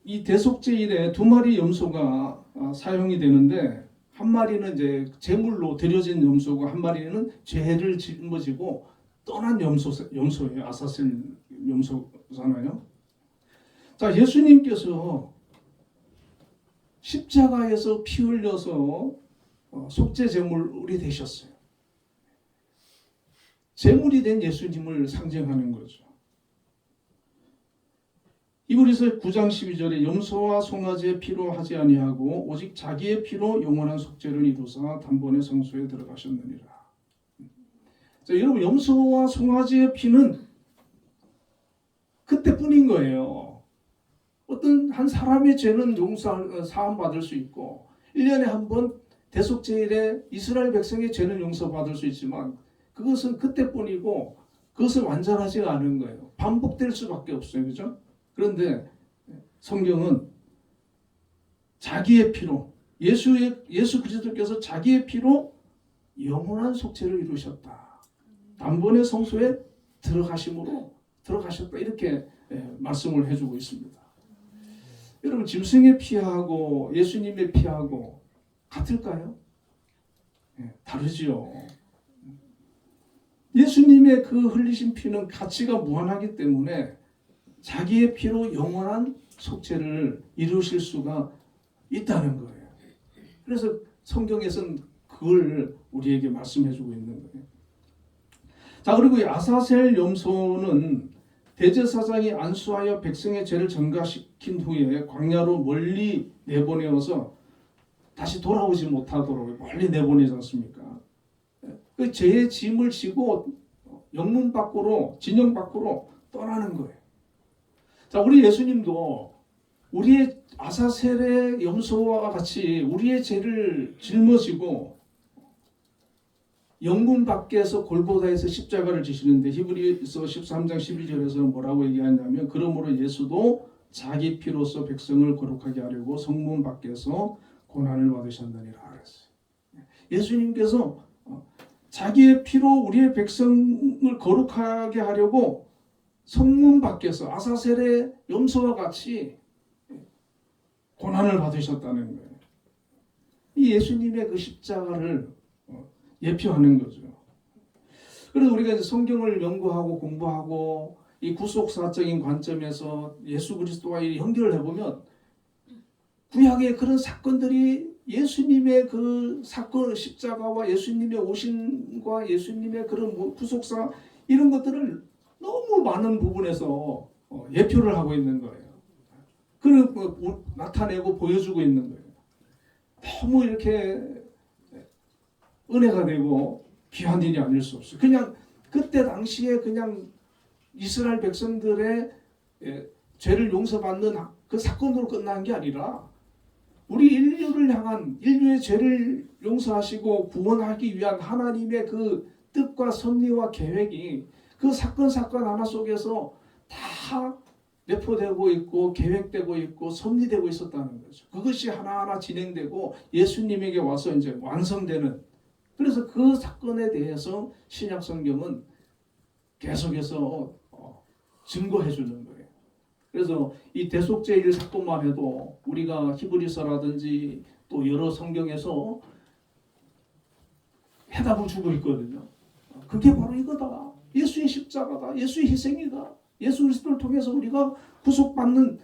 이 대속죄일에 2마리 염소가 사용이 되는데 한 마리는 이제 제물로 드려진 염소고 한 마리는 죄를 짊어지고 떠난 염소예요. 아사셀 염소잖아요. 자, 예수님께서 십자가에서 피 흘려서 속죄 제물이 되셨어요. 제물이 된 예수님을 상징하는 거죠. 히브리서 9장 12절에 염소와 송아지의 피로 하지 아니하고 오직 자기의 피로 영원한 속죄를 이루사 단번에 성소에 들어가셨느니라. 자, 여러분, 염소와 송아지의 피는 그때뿐인 거예요. 어떤 한 사람의 죄는 사함 받을 수 있고 1년에 한 번 대속제일에 이스라엘 백성의 죄는 용서받을 수 있지만 그것은 그때뿐이고 그것은 완전하지 않은 거예요. 반복될 수밖에 없어요. 그죠? 그런데 성경은 자기의 피로 예수 그리스도께서 자기의 피로 영원한 속죄를 이루셨다. 단번에 성소에 들어가셨다. 이렇게 말씀을 해주고 있습니다. 여러분, 짐승의 피하고 예수님의 피하고 같을까요? 다르지요. 예수님의 그 흘리신 피는 가치가 무한하기 때문에 자기의 피로 영원한 속죄를 이루실 수가 있다는 거예요. 그래서 성경에서는 그걸 우리에게 말씀해주고 있는 거예요. 자, 그리고 이 아사셀 염소는 대제사장이 안수하여 백성의 죄를 전가시킨 후에 광야로 멀리 내보내어서 다시 돌아오지 못하도록 멀리 내보내지 않습니까? 그 죄의 짐을 지고 영문 밖으로, 진영 밖으로 떠나는 거예요. 자, 우리 예수님도 우리의 아사셀의 염소와 같이 우리의 죄를 짊어지고 영문 밖에서 골고다에서 십자가를 지시는데 히브리서 13장 12절에서는 뭐라고 얘기하냐면 그러므로 예수도 자기 피로서 백성을 거룩하게 하려고 성문 밖에서 고난을 받으셨느니라 그랬어요. 예수님께서 자기의 피로 우리의 백성을 거룩하게 하려고 성문 밖에서 아사셀의 염소와 같이 고난을 받으셨다는 거예요. 이 예수님의 그 십자가를 예표하는 거죠. 그래서 우리가 이제 성경을 연구하고 공부하고 이 구속사적인 관점에서 예수 그리스도와 연결을 해보면 구약의 그런 사건들이 예수님의 그 사건, 십자가와 예수님의 오심과 예수님의 그런 구속사 이런 것들을 너무 많은 부분에서 예표를 하고 있는 거예요. 그걸 나타내고 보여주고 있는 거예요. 너무 이렇게 은혜가 되고 귀한 일이 아닐 수 없어요. 그냥 그때 당시에 그냥 이스라엘 백성들의 죄를 용서받는 그 사건으로 끝난 게 아니라 우리 인류를 향한 인류의 죄를 용서하시고 구원하기 위한 하나님의 그 뜻과 섭리와 계획이 그 사건 하나 속에서 다 내포되고 있고 계획되고 있고 섭리되고 있었다는 거죠. 그것이 하나하나 진행되고 예수님에게 와서 이제 완성되는, 그래서 그 사건에 대해서 신약 성경은 계속해서 증거해 주는 거예요. 그래서 이 대속죄일 사건만 해도 우리가 히브리서라든지 또 여러 성경에서 해답을 주고 있거든요. 그게 바로 이거다. 예수의 십자가다. 예수의 희생이다. 예수 그리스도를 통해서 우리가 구속받는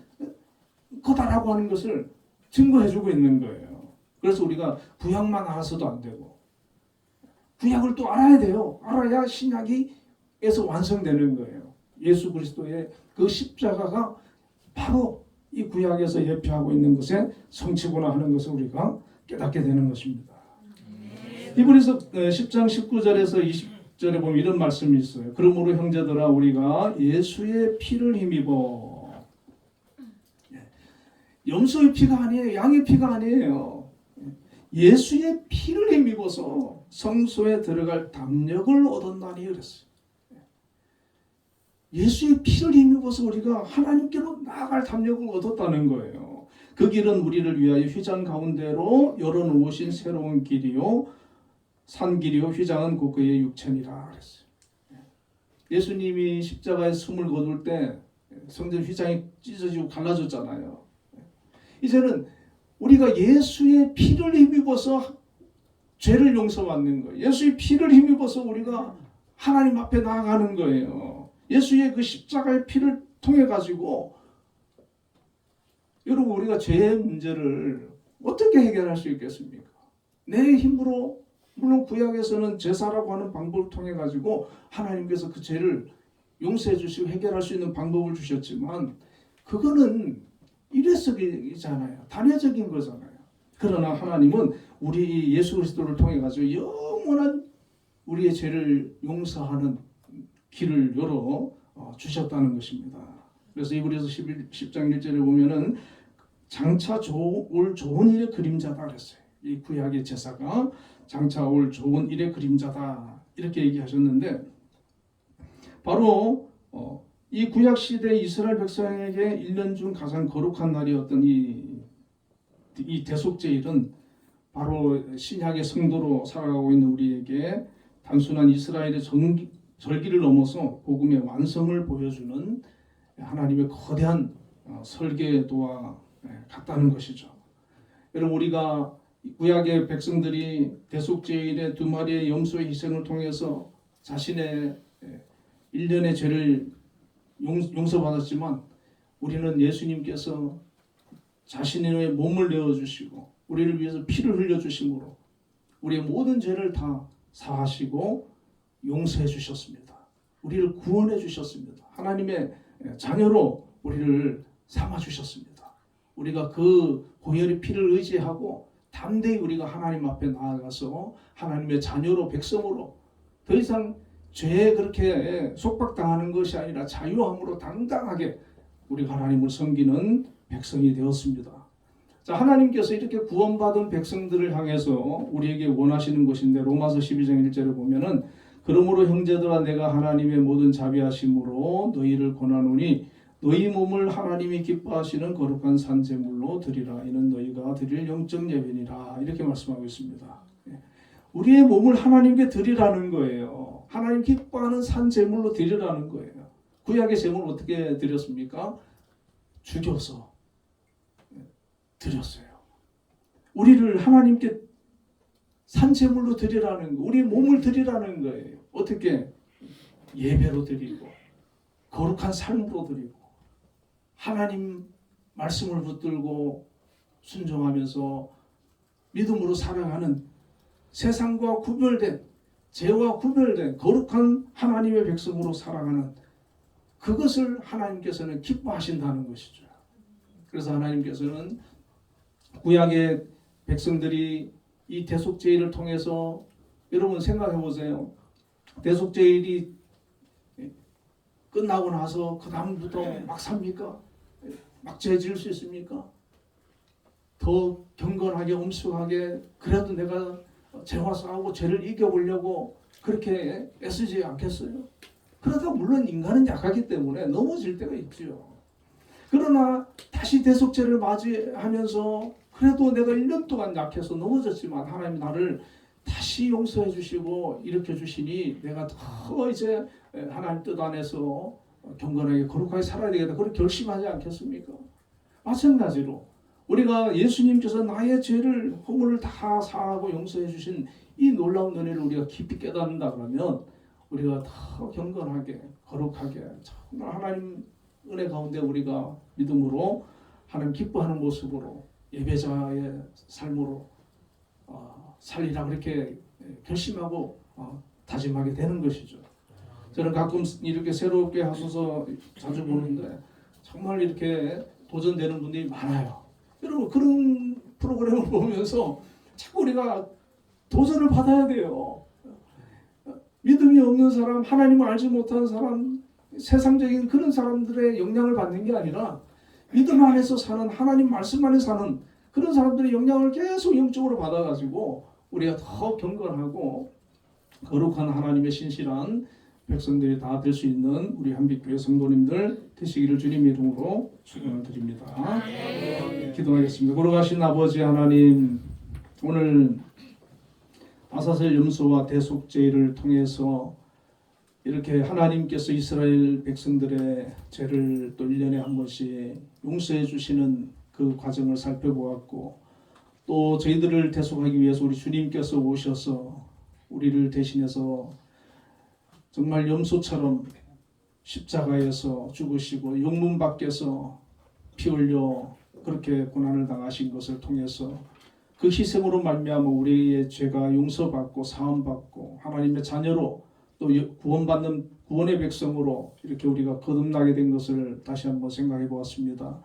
거다라고 하는 것을 증거해 주고 있는 거예요. 그래서 우리가 구약만 알아서도 안 되고 구약을 또 알아야 돼요. 알아야 신약에서 완성되는 거예요. 예수 그리스도의 그 십자가가 바로 이 구약에서 예표하고 있는 것의 성취구나 하는 것을 우리가 깨닫게 되는 것입니다. 히브리서 10장 19절에서 20절에 보면 이런 말씀이 있어요. 그러므로 형제들아 우리가 예수의 피를 힘입어, 염소의 피가 아니에요. 양의 피가 아니에요. 예수의 피를 힘입어서 성소에 들어갈 담력을 얻었나니 그랬어요. 예수의 피를 힘입어서 우리가 하나님께로 나아갈 담력을 얻었다는 거예요. 그 길은 우리를 위하여 휘장 가운데로 열어놓으신 새로운 길이요 산길이요 휘장은 곧 그의 육체니라 그랬어요. 예수님이 십자가에 숨을 거둘 때 성전 휘장이 찢어지고 갈라졌잖아요. 이제는 우리가 예수의 피를 힘입어서 죄를 용서받는 거예요. 예수의 피를 힘입어서 우리가 하나님 앞에 나아가는 거예요. 예수의 그 십자가의 피를 통해 가지고 여러분 우리가 죄의 문제를 어떻게 해결할 수 있겠습니까? 내 힘으로, 물론 구약에서는 제사라고 하는 방법을 통해 가지고 하나님께서 그 죄를 용서해 주시고 해결할 수 있는 방법을 주셨지만 그거는 일회성이잖아요. 단회적인 거잖아요. 그러나 하나님은 우리 예수 그리스도를 통해 가지고 영원한 우리의 죄를 용서하는 길을 열어 주셨다는 것입니다. 그래서 이브리서 10장 1절에 보면은 장차 올 좋은 일의 그림자다 그랬어요. 이 구약의 제사가 장차 올 좋은 일의 그림자다 이렇게 얘기하셨는데, 바로 이 구약 시대 이스라엘 백성에게 1년 중 가장 거룩한 날이었던 이 대속제일은 바로 신약의 성도로 살아가고 있는 우리에게 단순한 이스라엘의 절기를 넘어서 복음의 완성을 보여주는 하나님의 거대한 설계도와 같다는 것이죠. 여러분, 우리가 구약의 백성들이 대속제일의 2마리의 염소의 희생을 통해서 자신의 1년의 죄를 용서받았지만, 우리는 예수님께서 자신의 몸을 내어주시고 우리를 위해서 피를 흘려주심으로 우리의 모든 죄를 다 사하시고 용서해 주셨습니다. 우리를 구원해 주셨습니다. 하나님의 자녀로 우리를 삼아 주셨습니다. 우리가 그 보혈의 피를 의지하고 담대히 우리가 하나님 앞에 나아가서 하나님의 자녀로, 백성으로 더 이상 죄에 그렇게 속박당하는 것이 아니라 자유함으로 당당하게 우리가 하나님을 섬기는 백성이 되었습니다. 자, 하나님께서 이렇게 구원받은 백성들을 향해서 우리에게 원하시는 것인데, 로마서 12장 1절에 보면은 그러므로 형제들아, 내가 하나님의 모든 자비하심으로 너희를 권하노니 너희 몸을 하나님이 기뻐하시는 거룩한 산제물로 드리라. 이는 너희가 드릴 영적 예배니라. 이렇게 말씀하고 있습니다. 우리의 몸을 하나님께 드리라는 거예요. 하나님 기뻐하는 산제물로 드리라는 거예요. 구약의 제물 어떻게 드렸습니까? 죽여서 드렸어요. 우리를 하나님께 산제물로 드리라는 거, 우리 몸을 드리라는 거예요. 어떻게? 예배로 드리고 거룩한 삶으로 드리고 하나님 말씀을 붙들고 순종하면서 믿음으로 살아가는, 세상과 구별된, 죄와 구별된 거룩한 하나님의 백성으로 살아가는, 그것을 하나님께서는 기뻐하신다는 것이죠. 그래서 하나님께서는 구약의 백성들이 이 대속제일을 통해서, 여러분 생각해 보세요. 대속제일이 끝나고 나서 그 다음부터 막 삽니까? 막 죄 지을 수 있습니까? 더 경건하게, 엄숙하게, 그래도 내가 죄와 싸우고 죄를 이겨보려고 그렇게 애쓰지 않겠어요? 그러다 물론 인간은 약하기 때문에 넘어질 때가 있죠. 그러나 다시 대속제를 맞이하면서 그래도 내가 1년 동안 약해서 넘어졌지만 하나님이 나를 다시 용서해 주시고 일으켜 주시니 내가 더 이제 하나님 뜻 안에서 경건하게 거룩하게 살아야 되겠다, 그렇게 결심하지 않겠습니까? 마찬가지로 우리가 예수님께서 나의 죄를, 허물을 다 사하고 용서해 주신 이 놀라운 은혜를 우리가 깊이 깨닫는다 그러면 우리가 더 경건하게, 거룩하게, 정말 하나님 은혜 가운데 우리가 믿음으로 하나님 기뻐하는 모습으로 예배자의 삶으로 살리라, 그렇게 결심하고 다짐하게 되는 것이죠. 저는 가끔 이렇게 새롭게 하소서 자주 보는데 정말 이렇게 도전되는 분들이 많아요. 여러분, 그런 프로그램을 보면서 자꾸 우리가 도전을 받아야 돼요. 믿음이 없는 사람, 하나님을 알지 못하는 사람, 세상적인 그런 사람들의 영향을 받는 게 아니라 믿음 안에서 사는, 하나님 말씀 안에 사는 그런 사람들의 영향을 계속 영적으로 받아가지고 우리가 더 경건하고 거룩한 하나님의 신실한 백성들이 다 될 수 있는 우리 한빛교회 성도님들 되시기를 주님의 이름으로 축원을 드립니다. 기도하겠습니다. 거룩하신 아버지 하나님, 오늘 아사셀 염소와 대속제일을 통해서 이렇게 하나님께서 이스라엘 백성들의 죄를 또 1년에 한 번씩 용서해 주시는 그 과정을 살펴보았고, 또 저희들을 대속하기 위해서 우리 주님께서 오셔서 우리를 대신해서 정말 염소처럼 십자가에서 죽으시고 영문 밖에서 피 흘려 그렇게 고난을 당하신 것을 통해서 그 희생으로 말미암아 우리의 죄가 용서받고 사함받고 하나님의 자녀로 또 구원받는 구원의 백성으로 이렇게 우리가 거듭나게 된 것을 다시 한번 생각해 보았습니다.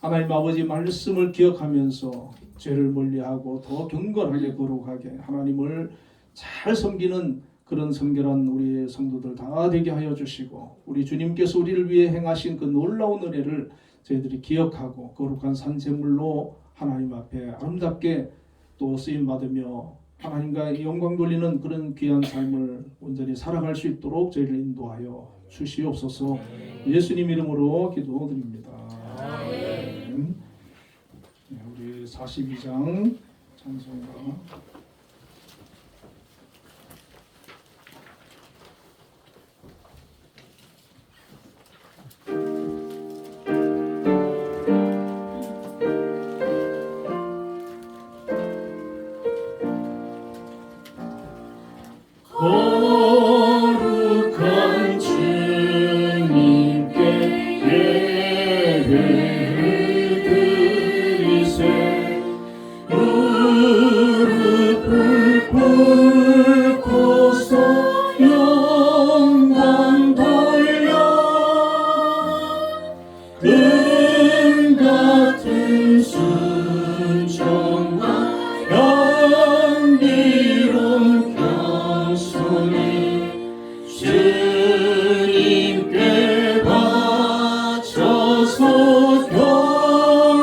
하나님 아버지 말씀을 기억하면서 죄를 멀리하고 더 경건하게 거룩하게 하나님을 잘 섬기는 그런 성결한 우리 성도들 다 되게 하여 주시고, 우리 주님께서 우리를 위해 행하신 그 놀라운 은혜를 저희들이 기억하고 거룩한 산제물로 하나님 앞에 아름답게 또 쓰임 받으며 하나님과 영광 돌리는 그런 귀한 삶을 온전히 살아갈 수 있도록 저희를 인도하여 주시옵소서. 예수님 이름으로 기도드립니다. 아멘. 네, 우리 42장 찬송가 거룩한 주님께 예배를 드리세. 무릎을 꿇고서 영광 돌려 금 같은 순종과 영비로운 주님께 바쳐서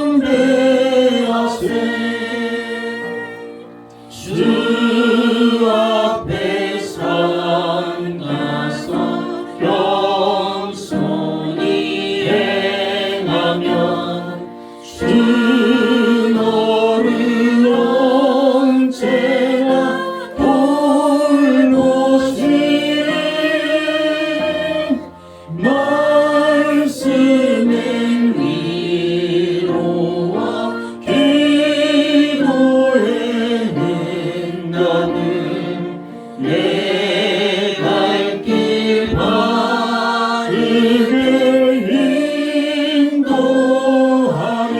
경배하세. 주 앞에 삼가서 겸손히 행하면 주 너를 언제나 돌보시리. 말씀의 위로와 기도의 응답은 내 갈 길 바르게 인도하리.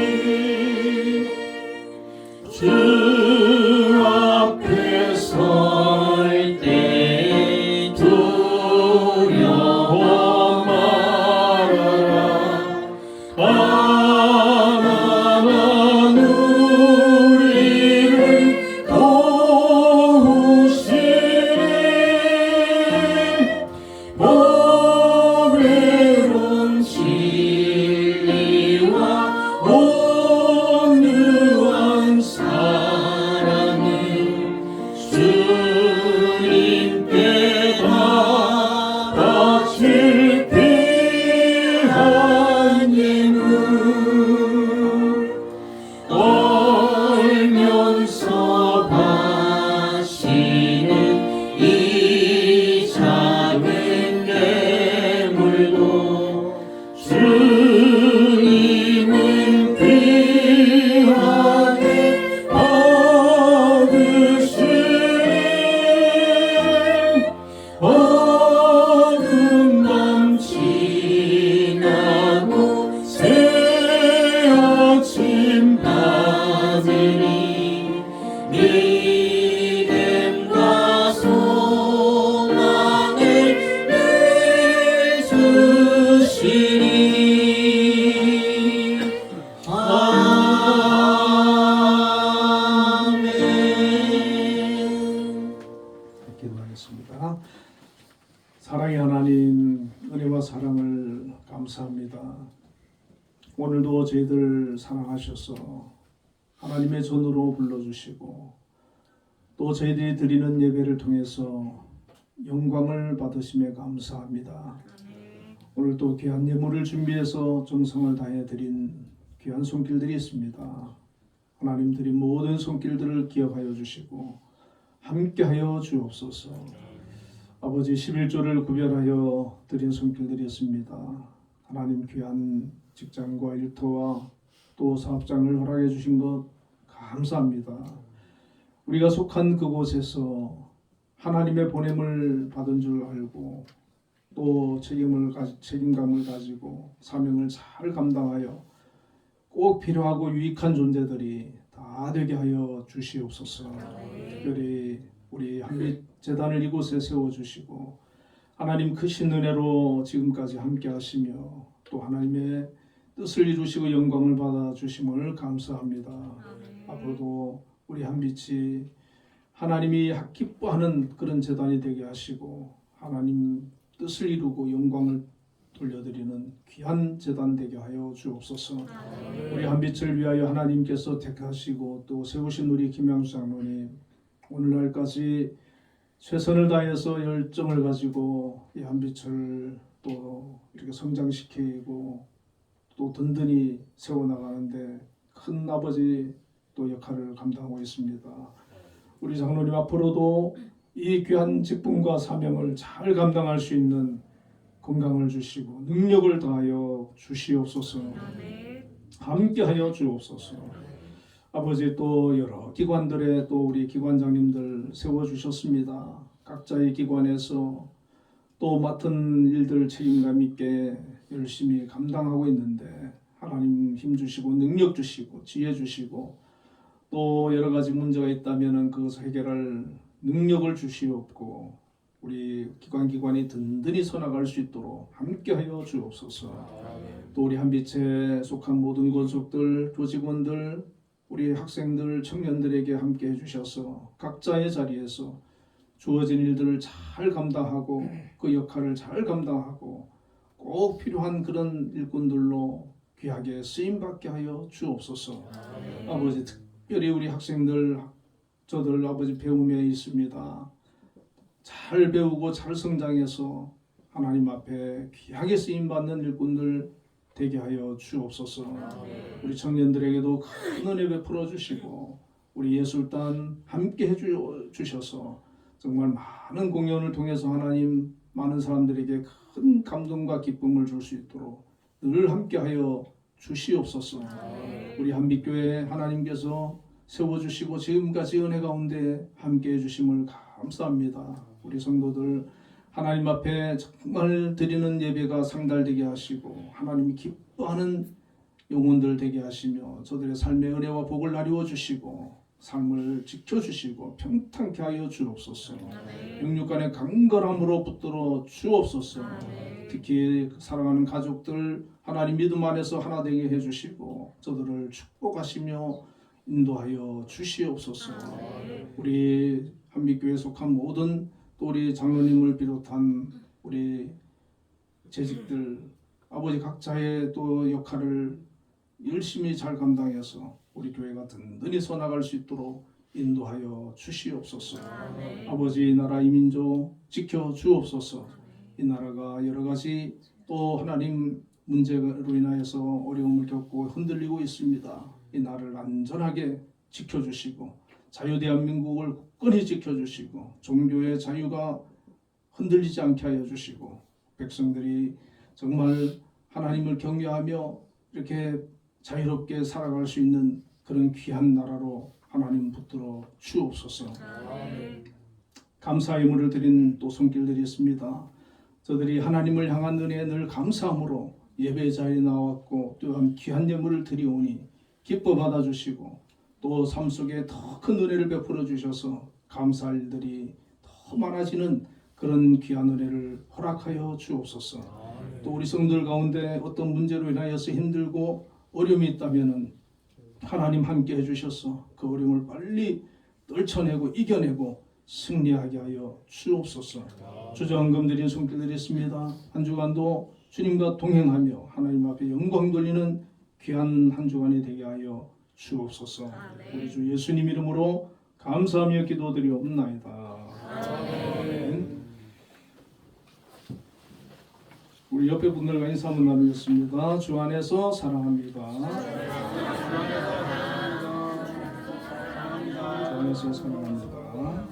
주 앞에 설 때 두려워 말아라. 가난한 우리를 도우시리. 보배로운 진리와 온유한 사랑은 주님께 다 바칠 귀한 예물. 얼면서 바치는 이 작은 예물도 주님은 귀하게 받으시리. 어두운 밤 지나고 새 아침 받으니 믿음과 소망을 내주시리. 아멘. 기도하겠습니다. 사랑의 하나님, 은혜와 사랑을 감사합니다. 오늘도 저희들 사랑하셔서 하나님의 전으로 불러주시고 또 저희들이 드리는 예배를 통해서 영광을 받으심에 감사합니다. 오늘 또 귀한 예물을 준비해서 정성을 다해 드린 귀한 손길들이 있습니다. 하나님 드린 모든 손길들을 기억하여 주시고 함께하여 주옵소서. 아버지 11조를 구별하여 드린 손길들이 있습니다. 하나님 귀한 직장과 일터와 또 사업장을 허락해 주신 것 감사합니다. 우리가 속한 그곳에서 하나님의 보냄을 받은 줄 알고 또 책임감을 가지고 사명을 잘 감당하여 꼭 필요하고 유익한 존재들이 다 되게 하여 주시옵소서. 특별히 우리 한빛재단을 이곳에 세워주시고 하나님 크신 은혜로 지금까지 함께 하시며 또 하나님의 뜻을 이루시고 영광을 받아 주심을 감사합니다. 앞으로도 우리 한빛이 하나님이 기뻐하는 그런 재단이 되게 하시고 하나님 뜻을 이루고 영광을 돌려드리는 귀한 재단 되게 하여 주옵소서. 우리 한빛을 위하여 하나님께서 택하시고 또 세우신 우리 김양수 장로님 오늘날까지 최선을 다해서 열정을 가지고 이 한빛을 또 이렇게 성장시키고 또 든든히 세워나가는데 큰 아버지 또 역할을 감당하고 있습니다. 우리 장로님 앞으로도 이 귀한 직분과 사명을 잘 감당할 수 있는 건강을 주시고 능력을 다하여 주시옵소서. 함께하여 주옵소서. 아버지 또 여러 기관들에 또 우리 기관장님들 세워주셨습니다. 각자의 기관에서 또 맡은 일들 책임감 있게 열심히 감당하고 있는데 하나님 힘 주시고 능력 주시고 지혜 주시고 또 여러 가지 문제가 있다면 그것을 해결할 능력을 주시옵고 우리 기관이 든든히 서나갈 수 있도록 함께하여 주옵소서. 또 우리 한빛에 속한 모든 권속들, 조직원들, 우리 학생들, 청년들에게 함께 해주셔서 각자의 자리에서 주어진 일들을 잘 감당하고 그 역할을 잘 감당하고 꼭 필요한 그런 일꾼들로 귀하게 쓰임받게 하여 주옵소서. 아버지 특별히 우리 학생들 저들 아버지 배움에 있습니다. 잘 배우고 잘 성장해서 하나님 앞에 귀하게 쓰임받는 일꾼들 되게 하여 주옵소서. 우리 청년들에게도 큰 은혜 베풀어 주시고 우리 예술단 함께 해주셔서 정말 많은 공연을 통해서 하나님 많은 사람들에게 큰 감동과 기쁨을 줄 수 있도록 늘 함께하여 주시옵소서. 우리 한빛교회 하나님께서 세워주시고 지금까지 은혜 가운데 함께해 주심을 감사합니다. 우리 성도들 하나님 앞에 정말 드리는 예배가 상달되게 하시고 하나님이 기뻐하는 영혼들 되게 하시며 저들의 삶의 은혜와 복을 나누어 주시고 삶을 지켜주시고 평탄케 하여 주옵소서. 영육간의 강건함으로 붙들어 주옵소서. 특히 사랑하는 가족들 하나님 믿음 안에서 하나 되게 해주시고 저들을 축복하시며 인도하여 주시옵소서. 우리 한빛교회에 속한 모든 또 우리 장로님을 비롯한 우리 재직들 아버지 각자의 또 역할을 열심히 잘 감당해서 우리 교회가 든든히 서나갈 수 있도록 인도하여 주시옵소서. 아버지 이 나라 이 민족 지켜 주옵소서. 이 나라가 여러 가지 또 하나님 문제로 인하여서 어려움을 겪고 흔들리고 있습니다. 이 나라를 안전하게 지켜주시고 자유대한민국을 굳건히 지켜주시고 종교의 자유가 흔들리지 않게 하여 주시고 백성들이 정말 하나님을 경외하며 이렇게 자유롭게 살아갈 수 있는 그런 귀한 나라로 하나님 붙들어 주옵소서. 감사의 예물을 드린 또 손길들이 있습니다. 저들이 하나님을 향한 은혜에 늘 감사함으로 예배 자리에 나왔고 또한 귀한 예물을 드리오니 기뻐 받아주시고 또 삶 속에 더 큰 은혜를 베풀어 주셔서 감사할 일들이 더 많아지는 그런 귀한 은혜를 허락하여 주옵소서. 또 우리 성도들 가운데 어떤 문제로 인하여서 힘들고 어려움이 있다면 하나님 함께 해주셔서 그 어려움을 빨리 떨쳐내고 이겨내고 승리하게 하여 주옵소서. 주저앉금 드린 손길들이 있습니다. 한 주간도 주님과 동행하며 하나님 앞에 영광 돌리는 귀한 한 주간이 되게 하여 주옵소서. 우리 주 예수님 이름으로 감사하며 기도드리옵나이다. 아멘. 우리 옆에 분들과 인사 한번 나누겠습니다. 주 안에서 사랑합니다. 주 안에서 사랑합니다.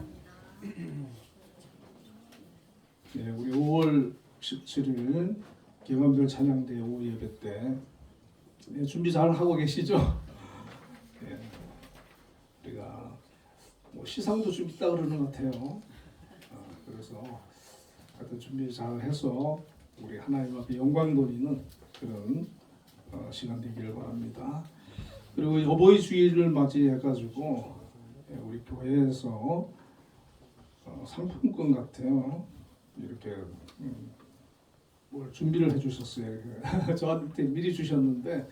네, 우리 5월 17일 개감별 찬양대 오후 예배 때 네, 준비 잘 하고 계시죠? 네, 우리가 뭐 시상도 좀 있다 그러는 것 같아요. 그래서 하여튼 준비 잘 해서 우리 하나님 앞에 영광 돌리는 그런 시간 되기를 바랍니다. 그리고 어버이 주일을 맞이해가지고 우리 교회에서 상품권 같아요. 이렇게 뭘 준비를 해주셨어요. 저한테 미리 주셨는데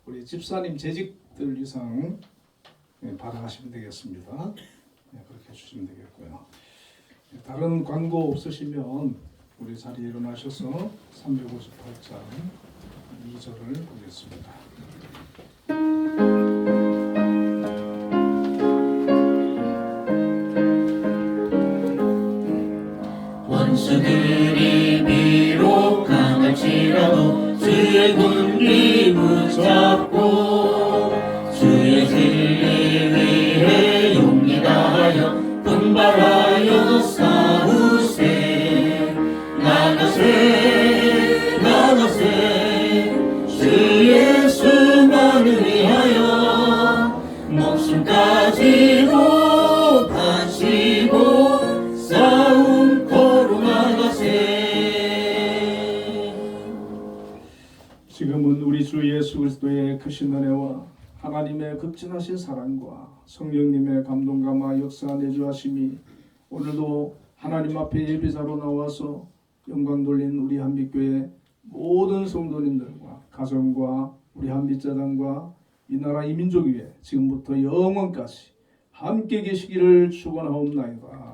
우리 집사님 재직들 이상 받아가시면 되겠습니다. 그렇게 해주시면 되겠고요. 다른 광고 없으시면 우리 자리에 일어나셔서 358장 2절을 보겠습니다. 원수들이 비록 강할지라도 주의 군기 붙잡고 주의 진리 위해 용기 다하여 분발하여 싸우세. 나가세 나가세 주 예수만을 위하여 목숨까지도 바치고 싸움 거로 나가세. 지금은 우리 주 예수 그리스도의 크신 은혜와 하나님의 극진하신 사랑과 성령님의 감동감화 역사 내주하심이 오늘도 하나님 앞에 예배자로 나와서 영광 돌린 우리 한빛교회 모든 성도님들과 가정과 우리 한빛자당과 이 나라 이 민족 위에 지금부터 영원까지 함께 계시기를 축원하옵나이다.